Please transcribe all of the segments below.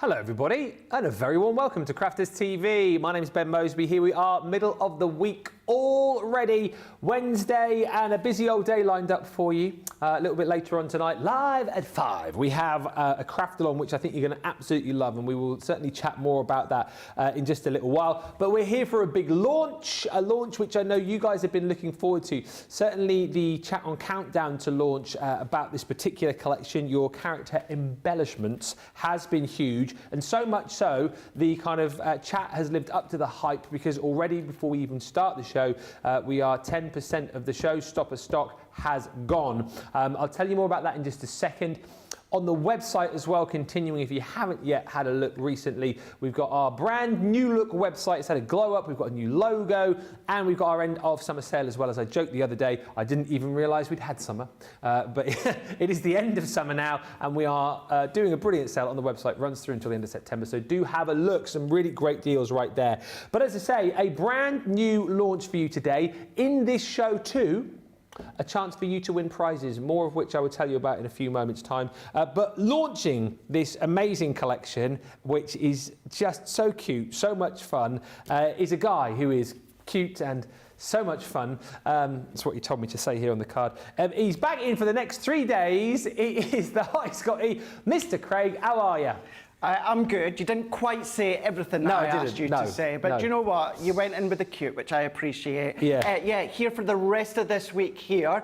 Hello everybody and a very warm welcome to Crafters TV. My name is Ben Mosby. Here we are, middle of the week already, Wednesday, and a busy old day lined up for you. A little bit later on tonight, live at 5, we have a craft along which I think you're going to absolutely love, and we will certainly chat more about that in just a little while. But we're here for a big launch, a launch which I know you guys have been looking forward to. Certainly the chat on Countdown to launch about this particular collection, your character embellishments, has been huge. And so much so, the kind of chat has lived up to the hype, because already before we even start the show, we are 10% of the show stopper stock has gone. I'll tell you more about that in just a second. On the website as well, continuing, if you haven't yet had a look recently, we've got our brand new look website. It's had a glow up, we've got a new logo, and we've got our end of summer sale as well. As I joked the other day, I didn't even realise we'd had summer, but it is the end of summer now, and we are doing a brilliant sale on the website. Runs through until the end of September, so do have a look. Some really great deals right there. But as I say, a brand new launch for you today. In this show too, a chance for you to win prizes, more of which I will tell you about in a few moments' time. But launching this amazing collection, which is just so cute, so much fun, is a guy who is cute and so much fun. That's what he told me to say here on the card. He's back in for the next 3 days. It is the hot Scotty, Mr. Craig. How are you? I'm good. You didn't quite say everything that I asked you to say, but do you know what? You went in with the cute, which I appreciate. Yeah, here for the rest of this week here.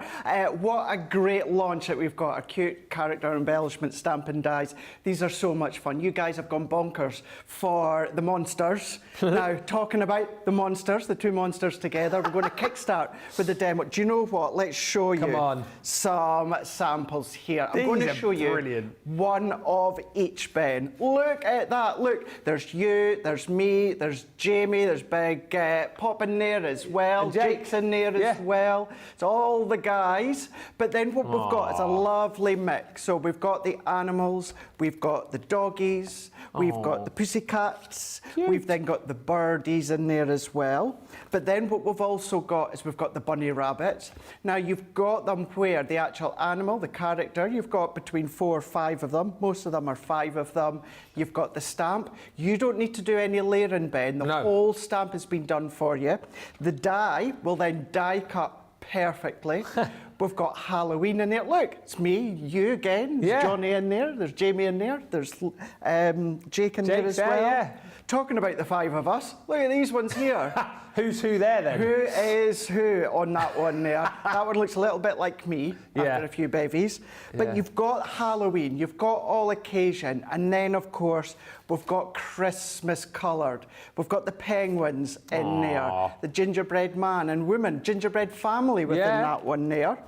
What a great launch that we've got. A cute character embellishment stamp and dies. These are so much fun. You guys have gone bonkers for the monsters. Now, talking about the monsters, the two monsters together, we're going to kickstart with the demo. Do you know what? Let's show you some samples here. I'm going to show you one of each, Ben. Look at that, look, there's you, there's me, there's Jamie, there's Big Pop in there as well, Jake's in there as well. It's all the guys, but then what we've got is a lovely mix. So we've got the animals, we've got the doggies, we've got the pussycats, we've then got the birdies in there as well. But then what we've also got is we've got the bunny rabbits. Now you've got them where the actual animal, the character, you've got between 4 or 5 of them. Most of them are 5 of them. You've got the stamp. You don't need to do any layering, Ben. The whole stamp has been done for you. The die will then die cut perfectly. We've got Halloween in there. Look, it's me, you again. There's Johnny in there. There's Jamie in there. There's Jake in there as well. Talking about the 5 of us, look at these ones here. Who's who there then? Who is who on that one there? That one looks a little bit like me after a few bevies. But you've got Halloween, you've got all occasion, and then of course we've got Christmas coloured. We've got the penguins in there, the gingerbread man and woman, gingerbread family within that one there.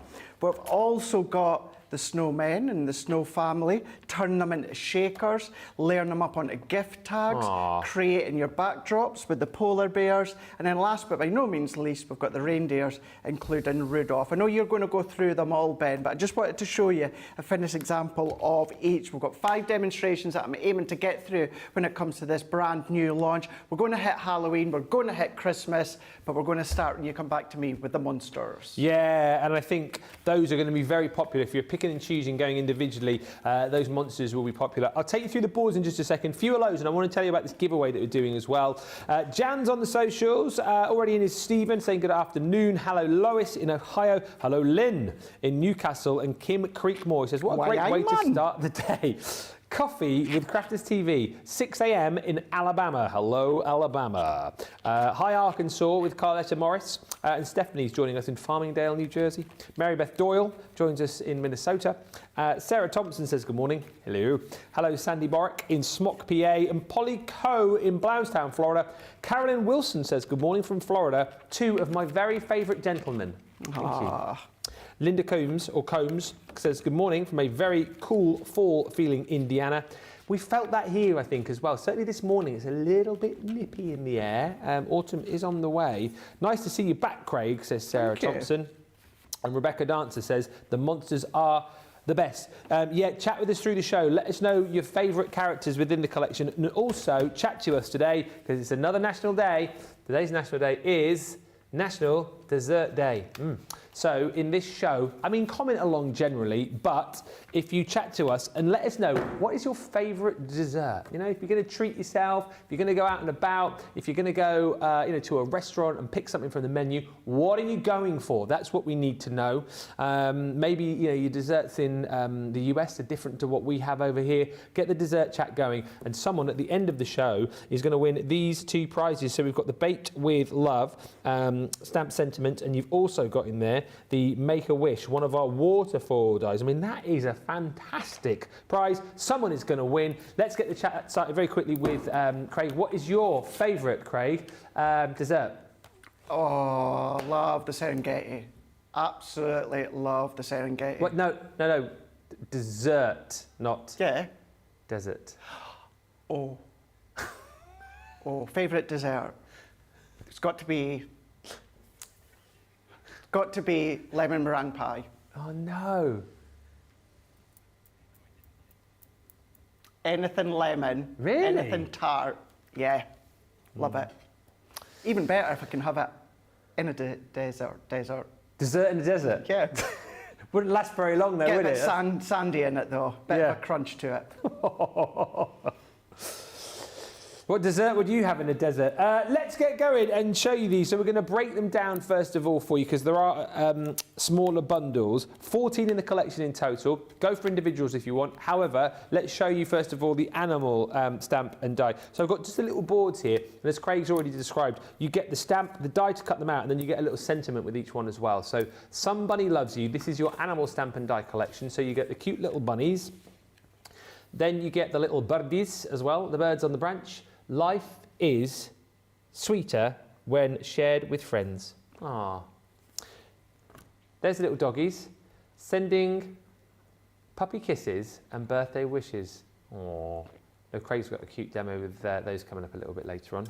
We've also got the snowmen and the snow family, turn them into shakers, layering them up onto gift tags, creating your backdrops with the polar bears, and then last but by no means least, we've got the reindeers, including Rudolph. I know you're going to go through them all, Ben, but I just wanted to show you a finished example of each. We've got 5 demonstrations that I'm aiming to get through when it comes to this brand new launch. We're going to hit Halloween, we're going to hit Christmas, but we're going to start when you come back to me with the monsters. Yeah, and I think those are going to be very popular. If you're picking and choosing going individually, those monsters will be popular. I'll take you through the boards in just a second. Few of those, and I want to tell you about this giveaway that we're doing as well. Jan's on the socials. Already in is Stephen saying good afternoon. Hello Lois in Ohio. Hello Lynn in Newcastle, and Kim Creekmore says what a great way to start the day. Coffee with Crafters TV, 6 a.m. in Alabama. Hello, Alabama. Hi, Arkansas with Carletta Morris. And Stephanie's joining us in Farmingdale, New Jersey. Mary Beth Doyle joins us in Minnesota. Sarah Thompson says good morning. Hello. Hello, Sandy Borick in Smock, PA. And Polly Coe in Blountstown, Florida. Carolyn Wilson says good morning from Florida. 2 of my very favourite gentlemen. Thank you. Linda Combs says good morning from a very cool fall-feeling Indiana. We felt that here, I think, as well. Certainly this morning, it's a little bit nippy in the air. Autumn is on the way. Nice to see you back, Craig, says Sarah Thompson. And Rebecca Dancer says the monsters are the best. Chat with us through the show. Let us know your favourite characters within the collection. And also, chat to us today, because it's another national day. Today's national day is National dessert day. So in this show, I mean, comment along generally, but if you chat to us and let us know, what is your favourite dessert? You know, if you're going to treat yourself, if you're going to go out and about, if you're going to go, to a restaurant and pick something from the menu, what are you going for? That's what we need to know. Maybe, your desserts in the US are different to what we have over here. Get the dessert chat going, and someone at the end of the show is going to win these 2 prizes. So we've got the Baked with Love stamp sentiment, and you've also got in there the Make-A-Wish, one of our waterfoil dies. I mean, that is a fantastic prize. Someone is going to win. Let's get the chat started very quickly with Craig. What is your favourite, Craig, dessert? Oh, love the Serengeti. Absolutely love the Serengeti. What? No. Dessert, not desert. Oh, favourite dessert. It's got to be lemon meringue pie. Oh no. Anything lemon. Really? Anything tart. Yeah, love it. Even better if I can have it in a desert. Dessert in the desert? Yeah. Wouldn't last very long though, would it? Get a bit sandy in it though. Bit of a crunch to it. What dessert would you have in the desert? Let's get going and show you these. So we're going to break them down first of all for you, because there are smaller bundles, 14 in the collection in total. Go for individuals if you want. However, let's show you first of all the animal stamp and die. So I've got just a little boards here, and as Craig's already described, you get the stamp, the die to cut them out, and then you get a little sentiment with each one as well. So Somebody Loves You. This is your animal stamp and die collection. So you get the cute little bunnies. Then you get the little birdies as well, the birds on the branch. Life is sweeter when shared with friends. Ah, there's the little doggies sending puppy kisses and birthday wishes. Oh, Craig's got a cute demo with those coming up a little bit later on.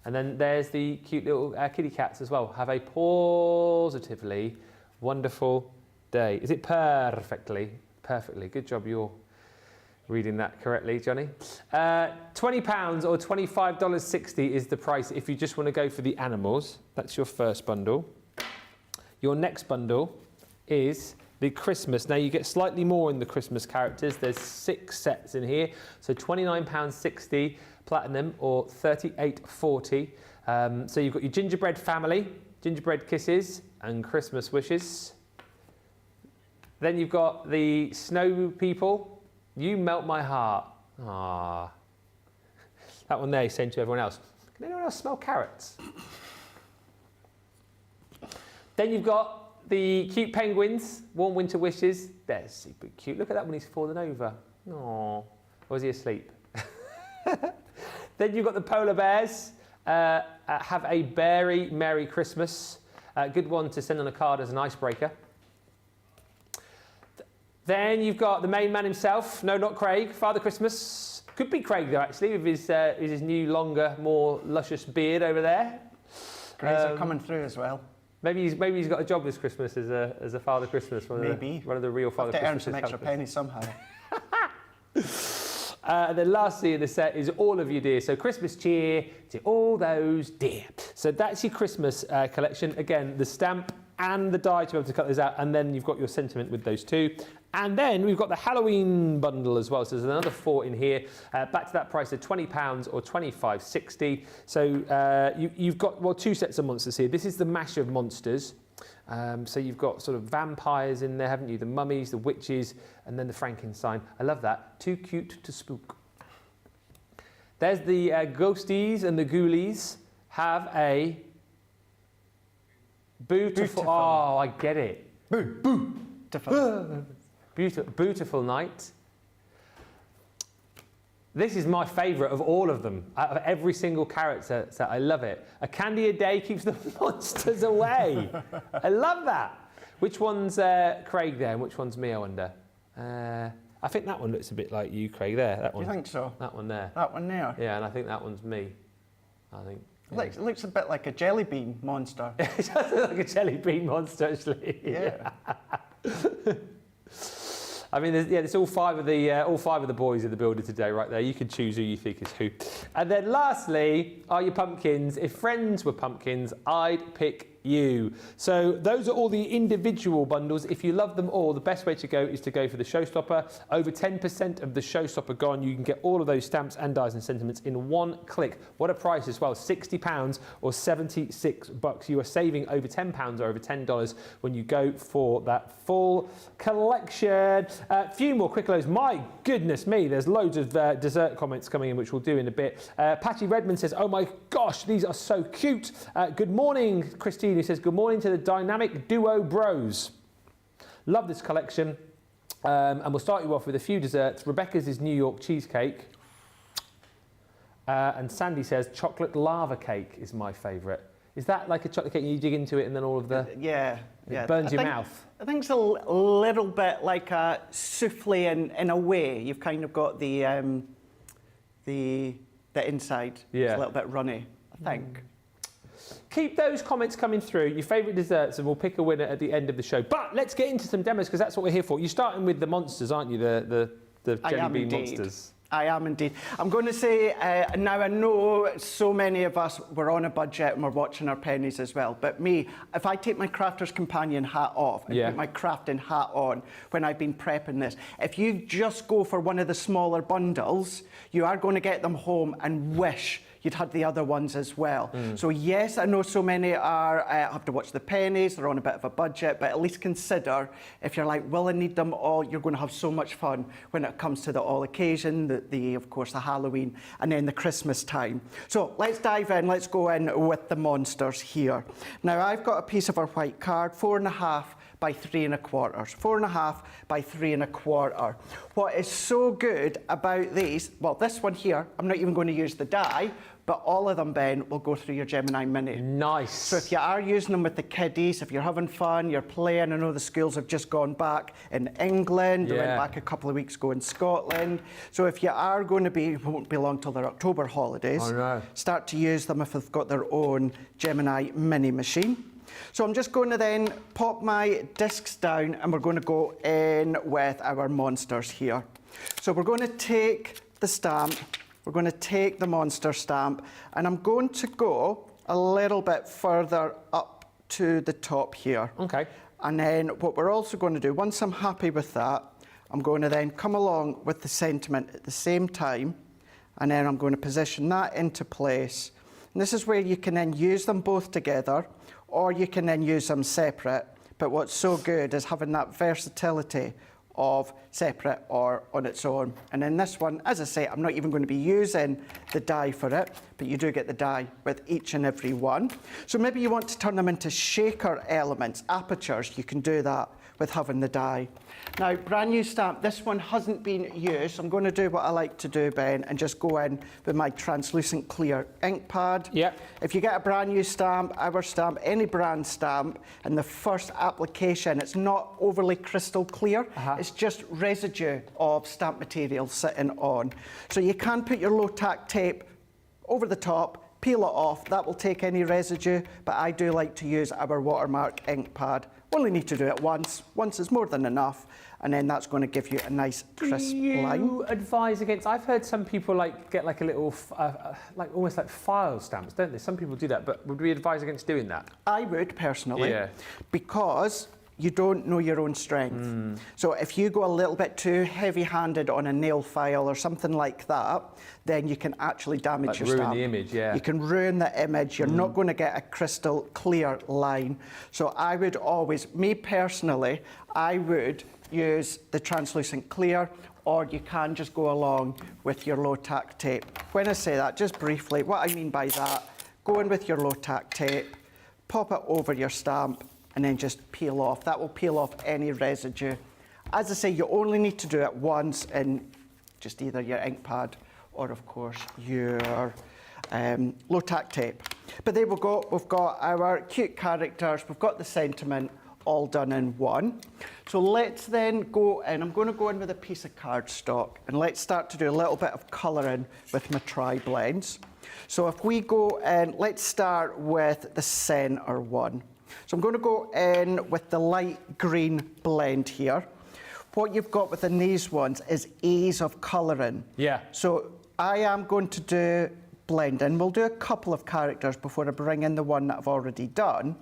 And then there's the cute little kitty cats as well. Have a positively wonderful day. Is it perfectly? Perfectly. Good job, you're reading that correctly, Johnny. £20 or $25.60 is the price if you just want to go for the animals. That's your first bundle. Your next bundle is the Christmas. Now you get slightly more in the Christmas characters. There's 6 sets in here. So £29.60 platinum or $38.40. So you've got your gingerbread family, gingerbread kisses and Christmas wishes. Then you've got the snow people. You melt my heart. Ah, that one there is saying to everyone else, can anyone else smell carrots? Then you've got the cute penguins, warm winter wishes. They're super cute. Look at that when he's fallen over. Oh, or is he asleep? Then you've got the polar bears. Have a very Merry Christmas. Good one to send on a card as an icebreaker. Then you've got the main man himself. No, not Craig. Father Christmas. Could be Craig though, actually, with his new, longer, more luscious beard over there. Grays are coming through as well. Maybe he's got a job this Christmas as a Father Christmas. One of the real Father Christmas. To earn some extra pennies somehow. And then lastly in the set is All of You Dear. So Christmas cheer to all those dear. So that's your Christmas collection. Again, the stamp and the die to be able to cut those out, and then you've got your sentiment with those 2. And then we've got the Halloween bundle as well, so there's another 4 in here. Back to that price of £20 or $25.60. So you've got 2 sets of monsters here. This is the mash of monsters. So you've got sort of vampires in there, haven't you? The mummies, the witches, and then the Frankenstein. I love that. Too cute to spook. There's the ghosties and the ghoulies. Have a beautiful. Oh, I get it. Beautiful night. This is my favourite of all of them. Out of every single character set, I love it. A candy a day keeps the monsters away. I love that. Which one's Craig there and which one's me, I wonder? I think that one looks a bit like you, Craig, there. That one. You think so? That one there. That one there? Yeah, and I think that one's me. I think. Yeah. It looks a bit like a jelly bean monster. It does look like a jelly bean monster, actually. Yeah. I mean, there's all five of the boys in the building today, right there. You can choose who you think is who. And then lastly, are your pumpkins? If friends were pumpkins, I'd pick you. So those are all the individual bundles. If you love them all, the best way to go is to go for the Showstopper. Over 10% of the Showstopper gone. You can get all of those stamps and dies and sentiments in one click. What a price as well, £60 or $76. You are saving over £10 or over $10 when you go for that full collection. A few more quick loads. My goodness me, there's loads of dessert comments coming in, which we'll do in a bit. Patty Redmond says, oh my gosh, these are so cute. Good morning, Christine, who says, good morning to the dynamic duo bros. Love this collection. And we'll start you off with a few desserts. Rebecca's is New York cheesecake. And Sandy says, chocolate lava cake is my favourite. Is that like a chocolate cake and you dig into it and then all of the... Yeah. It burns your mouth. I think it's a little bit like a souffle in a way. You've kind of got the inside. Yeah. It's a little bit runny, I think. Keep those comments coming through, your favourite desserts, and we'll pick a winner at the end of the show. But let's get into some demos, because that's what we're here for. You're starting with the monsters, aren't you? The jelly bean monsters. I am indeed. I'm going to say, now I know so many of us were on a budget and we're watching our pennies as well, but me, if I take my Crafter's Companion hat off and put my crafting hat on when I've been prepping this, if you just go for one of the smaller bundles, you are going to get them home and wish you'd had the other ones as well. So yes, I know so many are have to watch the pennies, they're on a bit of a budget, but at least consider if you're like, will I need them all? You're going to have so much fun when it comes to the all occasion, of course, the Halloween, and then the Christmas time. So let's dive in, let's go in with the monsters here. Now I've got a piece of our white card, 4.5 by 3 1/4. 4.5 by 3 1/4. What is so good about these, well, this one here, I'm not even going to use the die, but all of them, Ben, will go through your Gemini Mini. Nice. So if you are using them with the kiddies, if you're having fun, you're playing, I know the schools have just gone back in England, they went back a couple of weeks ago in Scotland. So if you are going to be, won't be long till their October holidays, start to use them if they've got their own Gemini Mini machine. So I'm just going to then pop my discs down and we're going to go in with our monsters here. So we're going to take the stamp, we're going to take the monster stamp, and I'm going to go a little bit further up to the top here. Okay. And then what we're also going to do, once I'm happy with that, I'm going to then come along with the sentiment at the same time, and then I'm going to position that into place. And this is where you can then use them both together, or you can then use them separate. But what's so good is having that versatility of separate or on its own. And in this one, as I say, I'm not even going to be using the die for it, but you do get the die with each and every one. So maybe you want to turn them into shaker elements, apertures, you can do that with having the die. Now, brand new stamp, this one hasn't been used, so I'm going to do what I like to do, Ben, and just go in with my translucent clear ink pad. If you get a brand new stamp, our stamp, any brand stamp, and the first application, it's not overly crystal clear, it's just residue of stamp material sitting on. So you can put your low-tack tape over the top, peel it off, that will take any residue, but I do like to use our watermark ink pad. Only need to do it once is more than enough, and then that's going to give you a nice crisp line. Do you advise against, I've heard some people get like a little, like almost like file stamps, don't they? Some people do that, but would we advise against doing that? I would, personally, because you don't know your own strength. So if you go a little bit too heavy-handed on a nail file or something like that, then you can actually damage your stamp. Ruin the image, You can ruin the image. You're not going to get a crystal clear line. So I would always, me personally, I would use the translucent clear, or you can just go along with your low-tack tape. When I say that, just briefly, what I mean by that, go in with your low-tack tape, pop it over your stamp, and then just peel off. That will peel off any residue. As I say, you only need to do it once in just either your ink pad or, of course, your low-tack tape. But there we go. We've got our cute characters. We've got the sentiment all done in one. So let's then go in. I'm going to go in with a piece of cardstock, and let's start to do a little bit of colouring with my tri-blends. So if we go in, let's start with the centre one. So I'm going to go in with the light green blend here. What you've got within these ones is ease of colouring. So I am going to do blend in. We'll do a couple of characters before I bring in the one that I've already done.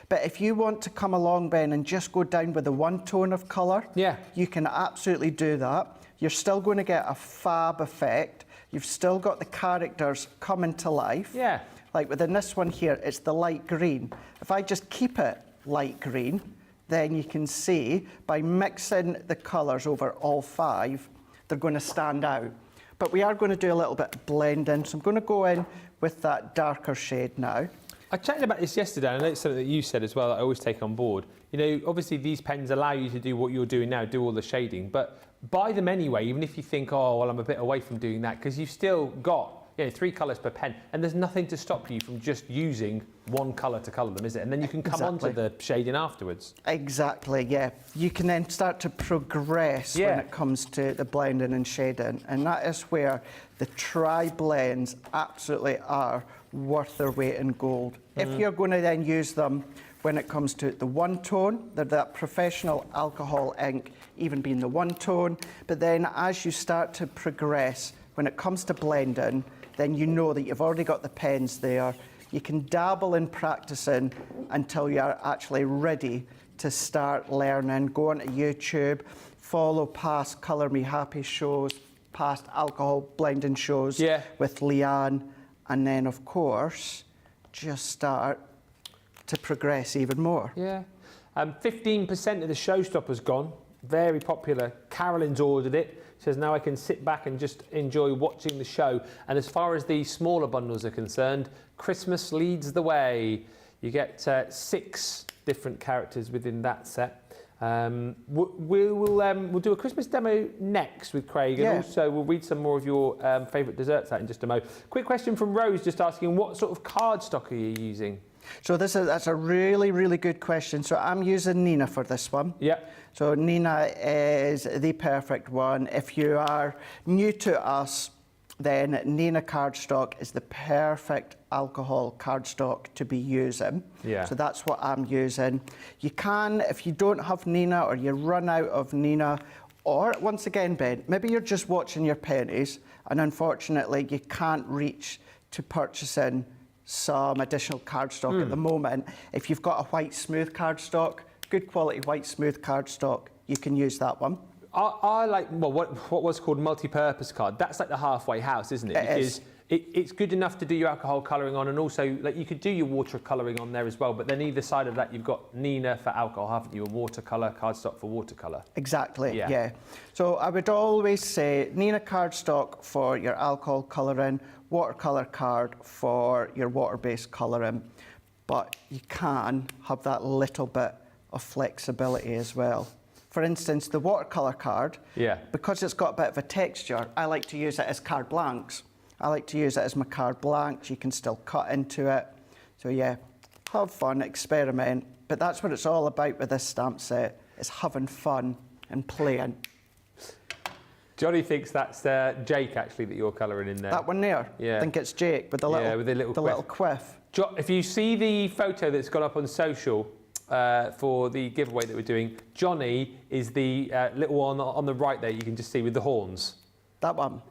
But if you want to come along, Ben, and just go down with the one tone of colour, you can absolutely do that. You're still going to get a fab effect. You've still got the characters coming to life. Yeah. Like within this one here, it's the light green. If I just keep it light green, then you can see by mixing the colours over all 5, they're going to stand out. But we are going to do a little bit of blending, so I'm going to go in with that darker shade now. I chatted about this yesterday, and I know it's something that you said as well that I always take on board. You know, obviously these pens allow you to do what you're doing now, do all the shading, but buy them anyway, even if you think, oh, well, I'm a bit away from doing that, because you've still got 3 colours per pen, and there's nothing to stop you from just using one colour to colour them, is it? And then you can come on to the shading afterwards. Exactly, yeah. You can then start to progress when it comes to the blending and shading, and that is where the tri-blends absolutely are worth their weight in gold. If you're going to then use them when it comes to the one tone, they're that professional alcohol ink, even being the one tone, but then as you start to progress, when it comes to blending, then you know that you've already got the pens there. You can dabble in practicing until you're actually ready to start learning. Go onto YouTube, follow past Colour Me Happy shows, past alcohol blending shows with Leanne, and then, of course, just start to progress even more. 15% of the showstopper's gone. Very popular. Carolyn's ordered it. Says now I can sit back and just enjoy watching the show. And as far as the smaller bundles are concerned, Christmas leads the way. You get 6 different characters within that set. We'll do a Christmas demo next with Craig, and also we'll read some more of your favourite desserts out in just a mo. Quick question from Rose, just asking, what sort of cardstock are you using? So that's a really, really good question. So I'm using Nina for this one. So Nina is the perfect one. If you are new to us, then Nina cardstock is the perfect alcohol cardstock to be using. So that's what I'm using. You can, if you don't have Nina or you run out of Nina, or once again, Ben, maybe you're just watching your pennies and unfortunately you can't reach to purchasing some additional cardstock at the moment. If you've got a white smooth cardstock, good quality white smooth cardstock, you can use that one. I like, well, what was called multi-purpose card. That's like the halfway house, isn't it? Because it's good enough to do your alcohol colouring on, and also like you could do your water colouring on there as well, but then either side of that you've got Nina for alcohol, haven't you? A watercolour, cardstock for watercolour. Exactly, yeah. So I would always say Nina cardstock for your alcohol colouring, watercolour card for your water-based colouring, but you can have that little bit of flexibility as well. For instance, the watercolour card, because it's got a bit of a texture, I like to use it as carte blanches. I like to use it as my carte blanche. You can still cut into it. So yeah, have fun, experiment. But that's what it's all about with this stamp set. It's having fun and playing. Johnny thinks that's Jake, actually, that you're colouring in there. That one there? I think it's Jake with the little quiff. If you see the photo that's gone up on social for the giveaway that we're doing, Johnny is the little one on the right there, you can just see with the horns. That one?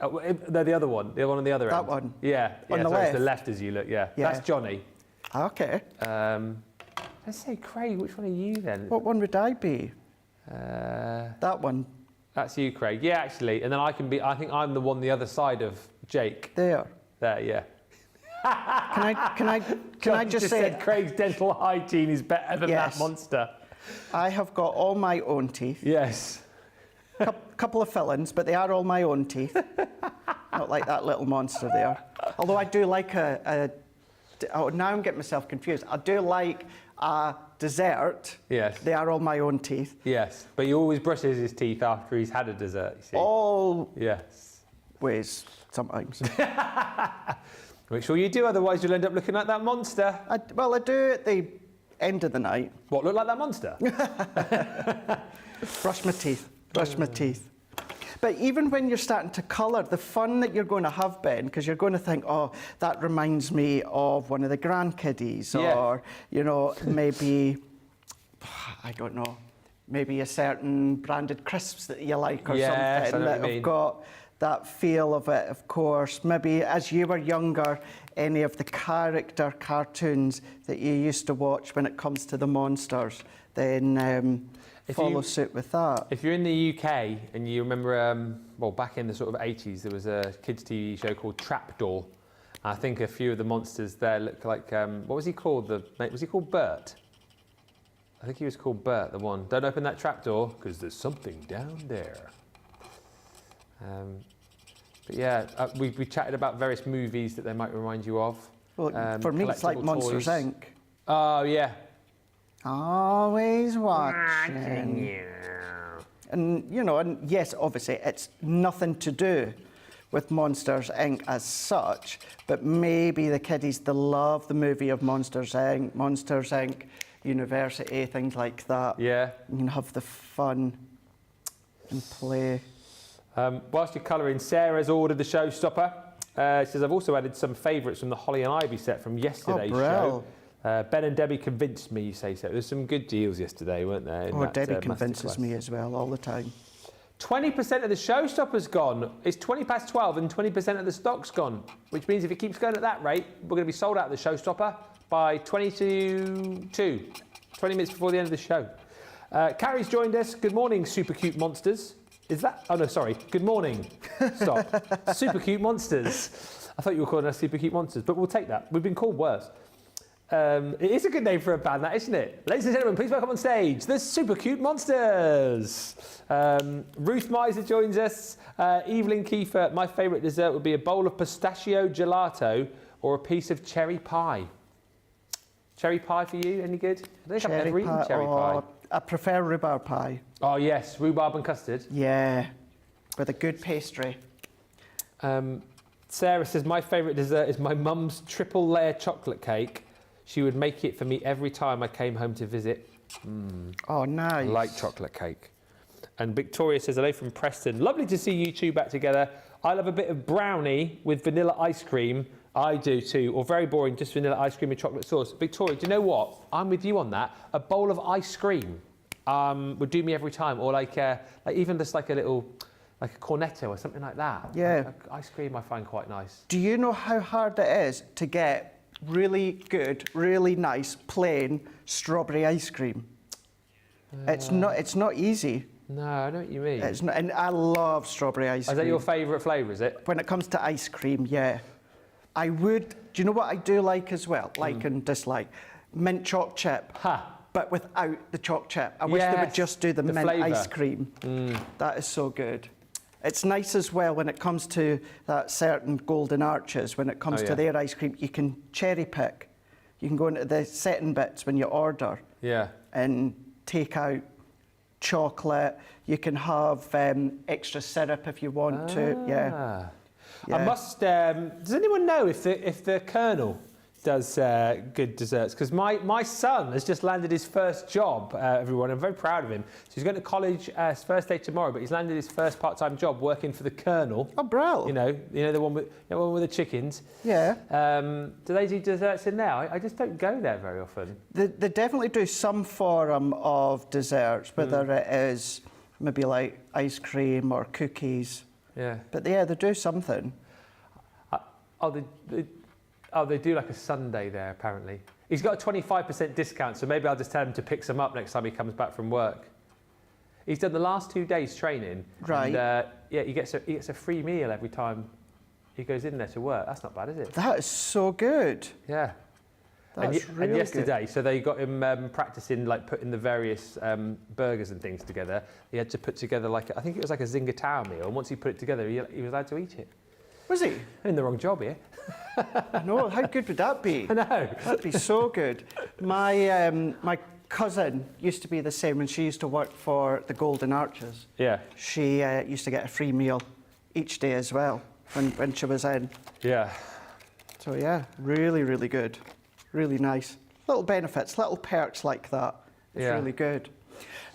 No, the other one on the other end. That one? Yeah. On the left? It's the left as you look, That's Johnny. Okay. Let's say, Craig, which one are you then? What one would I be? That one. That's you, Craig. Yeah, actually. And then I think I'm the one the other side of Jake. There, yeah. Can I just say said Craig's dental hygiene is better than that monster. I have got all my own teeth. Yes. Couple of fillings, but they are all my own teeth. Not like that little monster there. Although I do like oh, now I'm getting myself confused. I do like a dessert. Yes. They are all my own teeth. Yes, but he always brushes his teeth after he's had a dessert, you see. All. Yes. Ways, sometimes. Make sure you do, otherwise you'll end up looking like that monster. Well, I do at the end of the night. What, look like that monster? Brush my teeth. Brush my teeth. But even when you're starting to colour, the fun that you're going to have, Ben, because you're going to think, oh, that reminds me of one of the grandkiddies, or, you know, maybe, I don't know, maybe a certain branded crisps that you like or something that have got that feel of it, of course. Maybe as you were younger, any of the character cartoons that you used to watch when it comes to the monsters, then follow suit with that. If you're in the UK and you remember, well, back in the sort of 80s, there was a kids' TV show called Trapdoor. I think a few of the monsters there look like, what was he called? Was he called Bert? I think he was called Bert, the one. Don't open that trapdoor, because there's something down there. But yeah, we chatted about various movies that they might remind you of. Well, for me, it's like Monsters, Inc. Oh, yeah. Always watching you. And, you know, and yes, obviously, it's nothing to do with Monsters, Inc. as such, but maybe the kiddies, they love the movie of Monsters, Inc., University, things like that. Yeah. You can have the fun and play. Whilst you're colouring, Sarah's ordered the showstopper. She says, I've also added some favourites from the Holly and Ivy set from yesterday's show. Ben and Debbie convinced me, you say so. There's some good deals yesterday, weren't there? Debbie convinces me as well, all the time. 20% of the showstopper's gone. It's 12 and 20% of the stock's gone, which means if it keeps going at that rate, we're going to be sold out of the showstopper by 20 minutes before the end of the show. Carrie's joined us. Good morning, super cute monsters. Is that? Oh no, sorry. Good morning. Stop. Super cute monsters. I thought you were calling us super cute monsters, but we'll take that. We've been called worse. It is a good name for a band, that, isn't it? Ladies and gentlemen, please welcome on stage the super cute monsters. Ruth Miser joins us. Evelyn Kiefer, my favourite dessert would be a bowl of pistachio gelato or a piece of cherry pie. Cherry pie for you? Any good? I don't think I've ever eaten cherry pie. I prefer rhubarb pie. Oh yes, rhubarb and custard. Yeah, with a good pastry. Sarah says, my favourite dessert is my mum's triple layer chocolate cake. She would make it for me every time I came home to visit. Oh, nice. I like chocolate cake. And Victoria says, hello from Preston. Lovely to see you two back together. I love a bit of brownie with vanilla ice cream. I do too. Or very boring, just vanilla ice cream and chocolate sauce. Victoria, do you know what? I'm with you on that. A bowl of ice cream would do me every time. Or like even just like a little, like a cornetto or something like that. Yeah. Ice cream I find quite nice. Do you know how hard it is to get really good, really nice, plain strawberry ice cream? It's not easy. No, I know what you mean. It's not, and I love strawberry ice cream. Is that your favourite flavour, is it? When it comes to ice cream, yeah. I would, do you know what I do like as well? Like and dislike? Mint choc chip, but without the choc chip. I wish they would just do the mint flavour. Ice cream. That is so good. It's nice as well when it comes to that certain Golden Arches, when it comes to their ice cream, you can cherry pick. You can go into the setting bits when you order and take out chocolate. You can have extra syrup if you want to. Yeah. I must. Does anyone know if the Colonel does good desserts? Because my son has just landed his first job. Everyone, I'm very proud of him. So he's going to college. His first day tomorrow, but he's landed his first part-time job working for the Colonel. Oh, bro! You know the one with the chickens. Yeah. Do they do desserts in there? I just don't go there very often. They definitely do some form of desserts, whether it is maybe like ice cream or cookies. Yeah. But yeah, they do something. They do like a sundae there, apparently. He's got a 25% discount, so maybe I'll just tell him to pick some up next time he comes back from work. He's done the last 2 days training. Right. And, he gets a free meal every time he goes in there to work. That's not bad, is it? That is so good. Yeah. That's really and yesterday, good. So they got him practicing like putting the various burgers and things together. He had to put together I think it was like a Zinger Tower meal, and once he put it together, he was allowed to eat it. Was he? In the wrong job here. I know, how good would that be? I know. That'd be so good. My cousin used to be the same when she used to work for the Golden Arches. Yeah. She used to get a free meal each day as well when she was in. Yeah. So yeah, really, really good. Really nice. Little benefits, little perks like that. It's really good.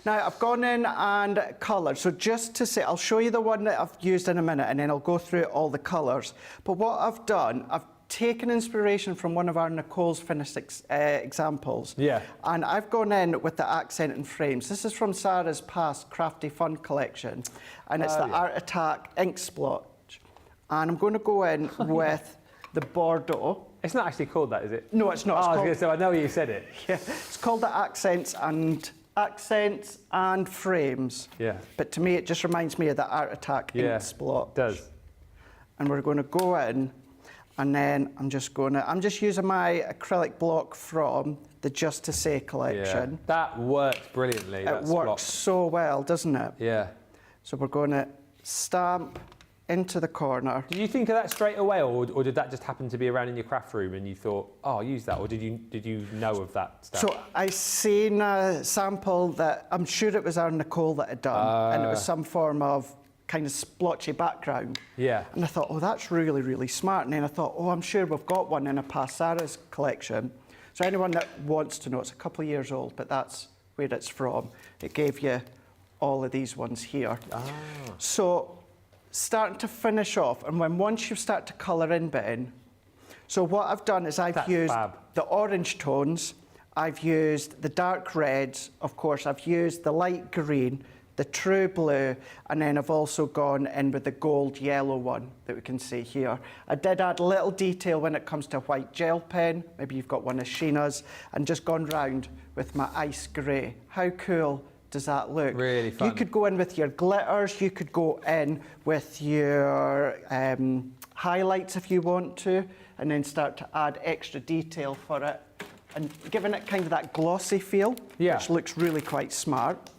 Now, I've gone in and coloured. So just to say, I'll show you the one that I've used in a minute, and then I'll go through all the colours. But what I've done, I've taken inspiration from one of our Nicole's finished examples. Yeah. And I've gone in with the accent and frames. This is from Sarah's past Crafty Fun collection. And it's the Art Attack ink And I'm going to go in with the Bordeaux. It's not actually called that, is it? No, it's not. Oh, I was going to say, I know you said it. Yeah, it's called the Accents and Frames. Yeah. But to me, it just reminds me of the Art Attack ink splotch. It does. And we're going to go in, and then I'm just using my acrylic block from the Just to Say collection. Yeah. That works brilliantly. It works so well, doesn't it? Yeah. So we're going to stamp into the corner. Did you think of that straight away, or did that just happen to be around in your craft room and you thought, oh, I'll use that, or did you know of that stuff? So I seen a sample that I'm sure it was our Nicole that had done, and it was some form of kind of splotchy background. Yeah. And I thought, oh, that's really, really smart. And then I thought, oh, I'm sure we've got one in a past Sarah's collection. So anyone that wants to know, it's a couple of years old, but that's where it's from. It gave you all of these ones here. Ah. So starting to finish off, and once you start to colour in, Ben, so what I've done is I've used the orange tones, I've used the dark reds, of course, I've used the light green, the true blue, and then I've also gone in with the gold yellow one that we can see here. I did add a little detail when it comes to white gel pen, maybe you've got one of Sheena's, and just gone round with my ice grey. How cool does that look? Really fun. You could go in with your glitters, you could go in with your highlights if you want to, and then start to add extra detail for it, and giving it kind of that glossy feel, which looks really quite smart.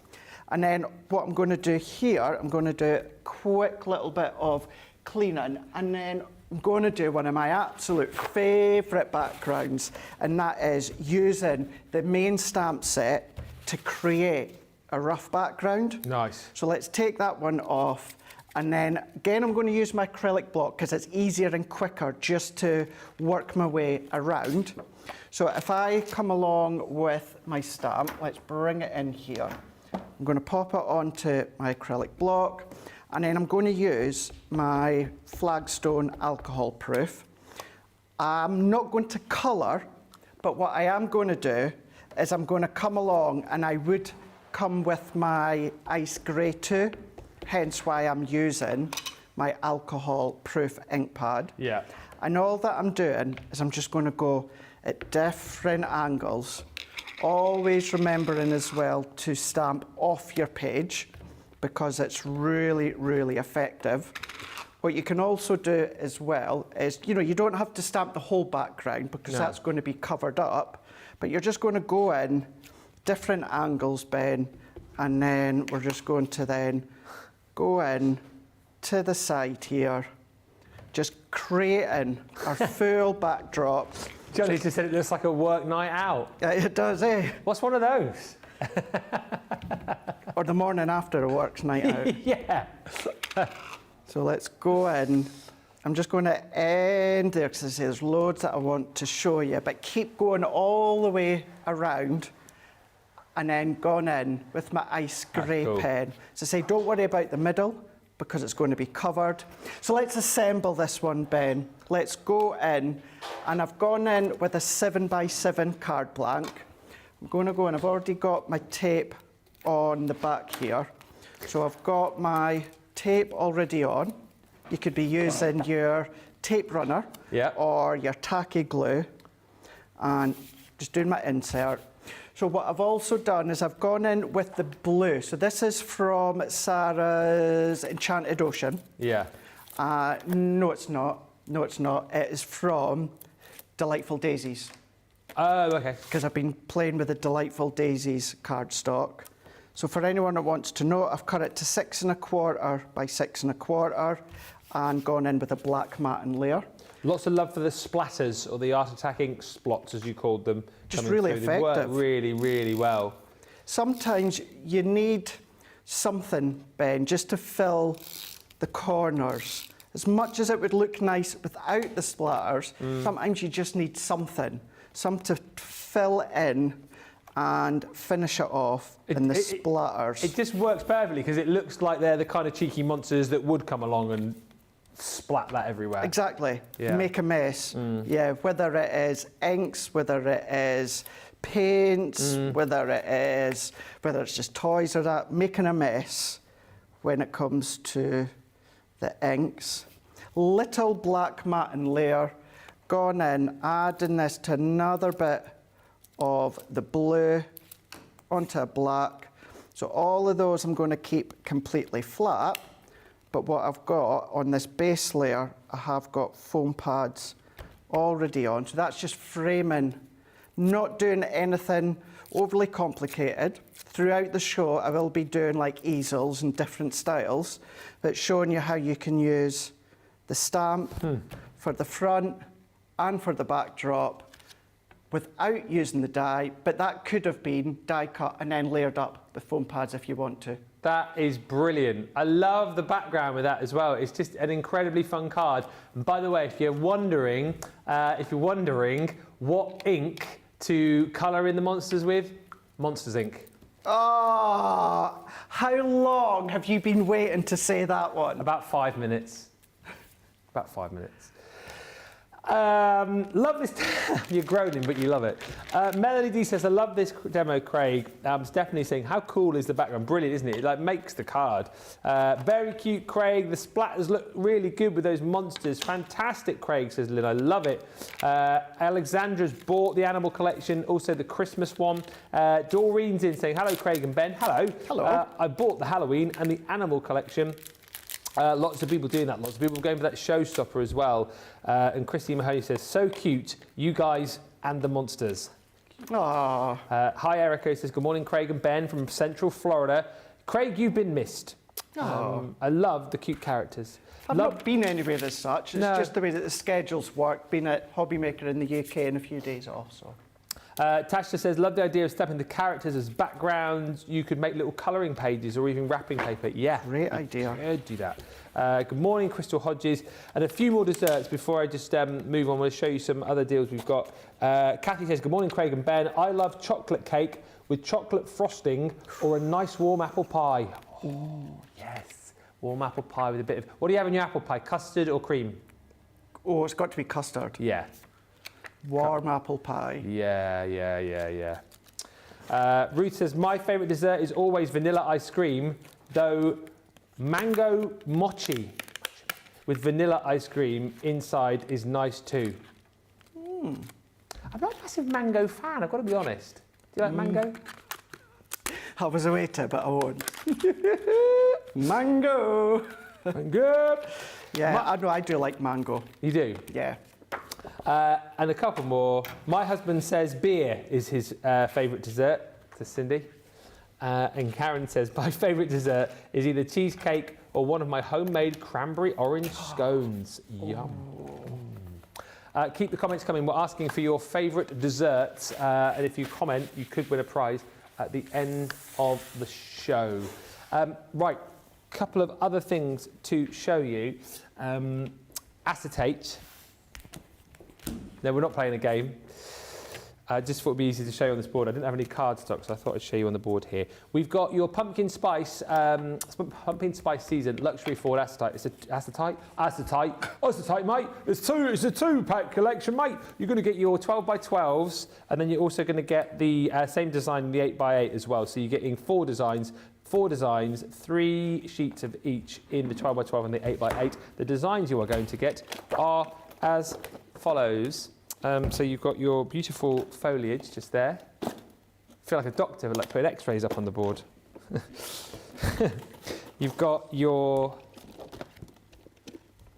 And then what I'm going to do here, I'm going to do a quick little bit of cleaning, and then I'm going to do one of my absolute favourite backgrounds, and that is using the main stamp set to create a rough background. Nice. So let's take that one off, and then again I'm going to use my acrylic block because it's easier and quicker just to work my way around. So if I come along with my stamp, let's bring it in here. I'm going to pop it onto my acrylic block, and then I'm going to use my Flagstone alcohol proof. I'm not going to colour, but what I am going to do is I'm going to come along, and I would come with my ice grey too, hence why I'm using my alcohol proof ink pad. Yeah. And all that I'm doing is I'm just going to go at different angles, always remembering as well to stamp off your page because it's really, really effective. What you can also do as well is, you don't have to stamp the whole background because that's going to be covered up, but you're just going to go in different angles, Ben, and then we're just going to then go in to the side here, just creating our full backdrop. Johnny just said it looks like a work night out. It does, eh? What's one of those? Or the morning after a works night out. Yeah. So let's go in. I'm just going to end there because there's loads that I want to show you, but keep going all the way around and then gone in with my ice grey pen. So say, don't worry about the middle because it's going to be covered. So let's assemble this one, Ben. Let's go in, and I've gone in with a 7x7 card blank. I'm going to go in, I've already got my tape on the back here. So I've got my tape already on. You could be using your tape runner or your tacky glue, and just doing my insert. So what I've also done is I've gone in with the blue. So this is from Sarah's Enchanted Ocean. Yeah. No, it's not. No, it's not. It is from Delightful Daisies. Oh, okay. Because I've been playing with the Delightful Daisies cardstock. So for anyone that wants to know, I've cut it to 6 1/4 by 6 1/4 and gone in with a black matte layer. Lots of love for the splatters, or the Art Attack ink splots, as you called them. Just really effective. They work really, really well. Sometimes you need something, Ben, just to fill the corners. As much as it would look nice without the splatters, sometimes you just need something to fill in and finish it off in the splatters. It just works perfectly because it looks like they're the kind of cheeky monsters that would come along and splat that everywhere. Exactly. Yeah. Make a mess. Yeah, whether it is inks, whether it is paints, whether it's just toys or that, making a mess when it comes to the inks. little black matte layer, gone in, adding this to another bit of the blue onto a black. So all of those I'm going to keep completely flat, but what I've got on this base layer, I have got foam pads already on. So that's just framing, not doing anything overly complicated. Throughout the show, I will be doing like easels and different styles, but showing you how you can use the stamp for the front and for the backdrop without using the die, but that could have been die cut and then layered up with foam pads if you want to. That is brilliant. I love the background with that as well. It's just an incredibly fun card. And by the way, if you're wondering what ink to colour in the monsters with, Monsters ink. Oh, how long have you been waiting to say that one? About 5 minutes. About 5 minutes. Love this. You're groaning, but you love it. Melody D says, I love this demo, Craig. Stephanie saying, how cool is the background? Brilliant, isn't it? It like makes the card. Very cute, Craig. The splatters look really good with those monsters. Fantastic, Craig, says Lynn. I love it. Alexandra's bought the animal collection, also the Christmas one. Doreen's in saying, hello, Craig and Ben. Hello. Hello. I bought the Halloween and the animal collection. Lots of people doing that. Lots of people going for that showstopper as well. And Christine Mahoney says, so cute, you guys and the monsters. Aww. Hi, Erica says, good morning, Craig and Ben from Central Florida. Craig, you've been missed. I love the cute characters. I've not been anywhere as such. It's just the way that the schedules work. Been at Hobbymaker in the UK and a few days off. So. Tasha says, love the idea of stepping the characters as backgrounds. You could make little colouring pages or even wrapping paper. Yeah. Great idea. Could do that. Good morning, Crystal Hodges. And a few more desserts before I just move on. We'll show you some other deals we've got. Kathy says, good morning, Craig and Ben. I love chocolate cake with chocolate frosting or a nice warm apple pie. Oh, yes. Warm apple pie with a bit of... What do you have in your apple pie? Custard or cream? Oh, it's got to be custard. Yeah. Warm apple pie. Yeah. Ruth says, my favourite dessert is always vanilla ice cream, though mango mochi with vanilla ice cream inside is nice too. I'm not a massive mango fan, I've got to be honest. Do you like mango? I was a waiter, but I won't. Mango! Mango! Yeah, I know, I do like mango. You do? Yeah. And a couple more. My husband says beer is his favourite dessert, to Cindy. And Karen says, my favourite dessert is either cheesecake or one of my homemade cranberry orange scones. Yum. Keep the comments coming. We're asking for your favourite desserts. And if you comment, you could win a prize at the end of the show. Right, couple of other things to show you. Acetate. No, we're not playing a game. Just thought it would be easy to show you on this board. I didn't have any card stock, so I thought I'd show you on the board here. We've got your pumpkin spice season luxury Ford acetate. It's acetate, mate. It's a two-pack collection, mate. You're going to get your 12x12s, and then you're also going to get the same design in the 8x8 as well. So you're getting four designs, 3 sheets of each in the 12x12 and the 8x8. The designs you are going to get are as follows. So you've got your beautiful foliage just there. I feel like a doctor, like putting x-rays up on the board. You've got your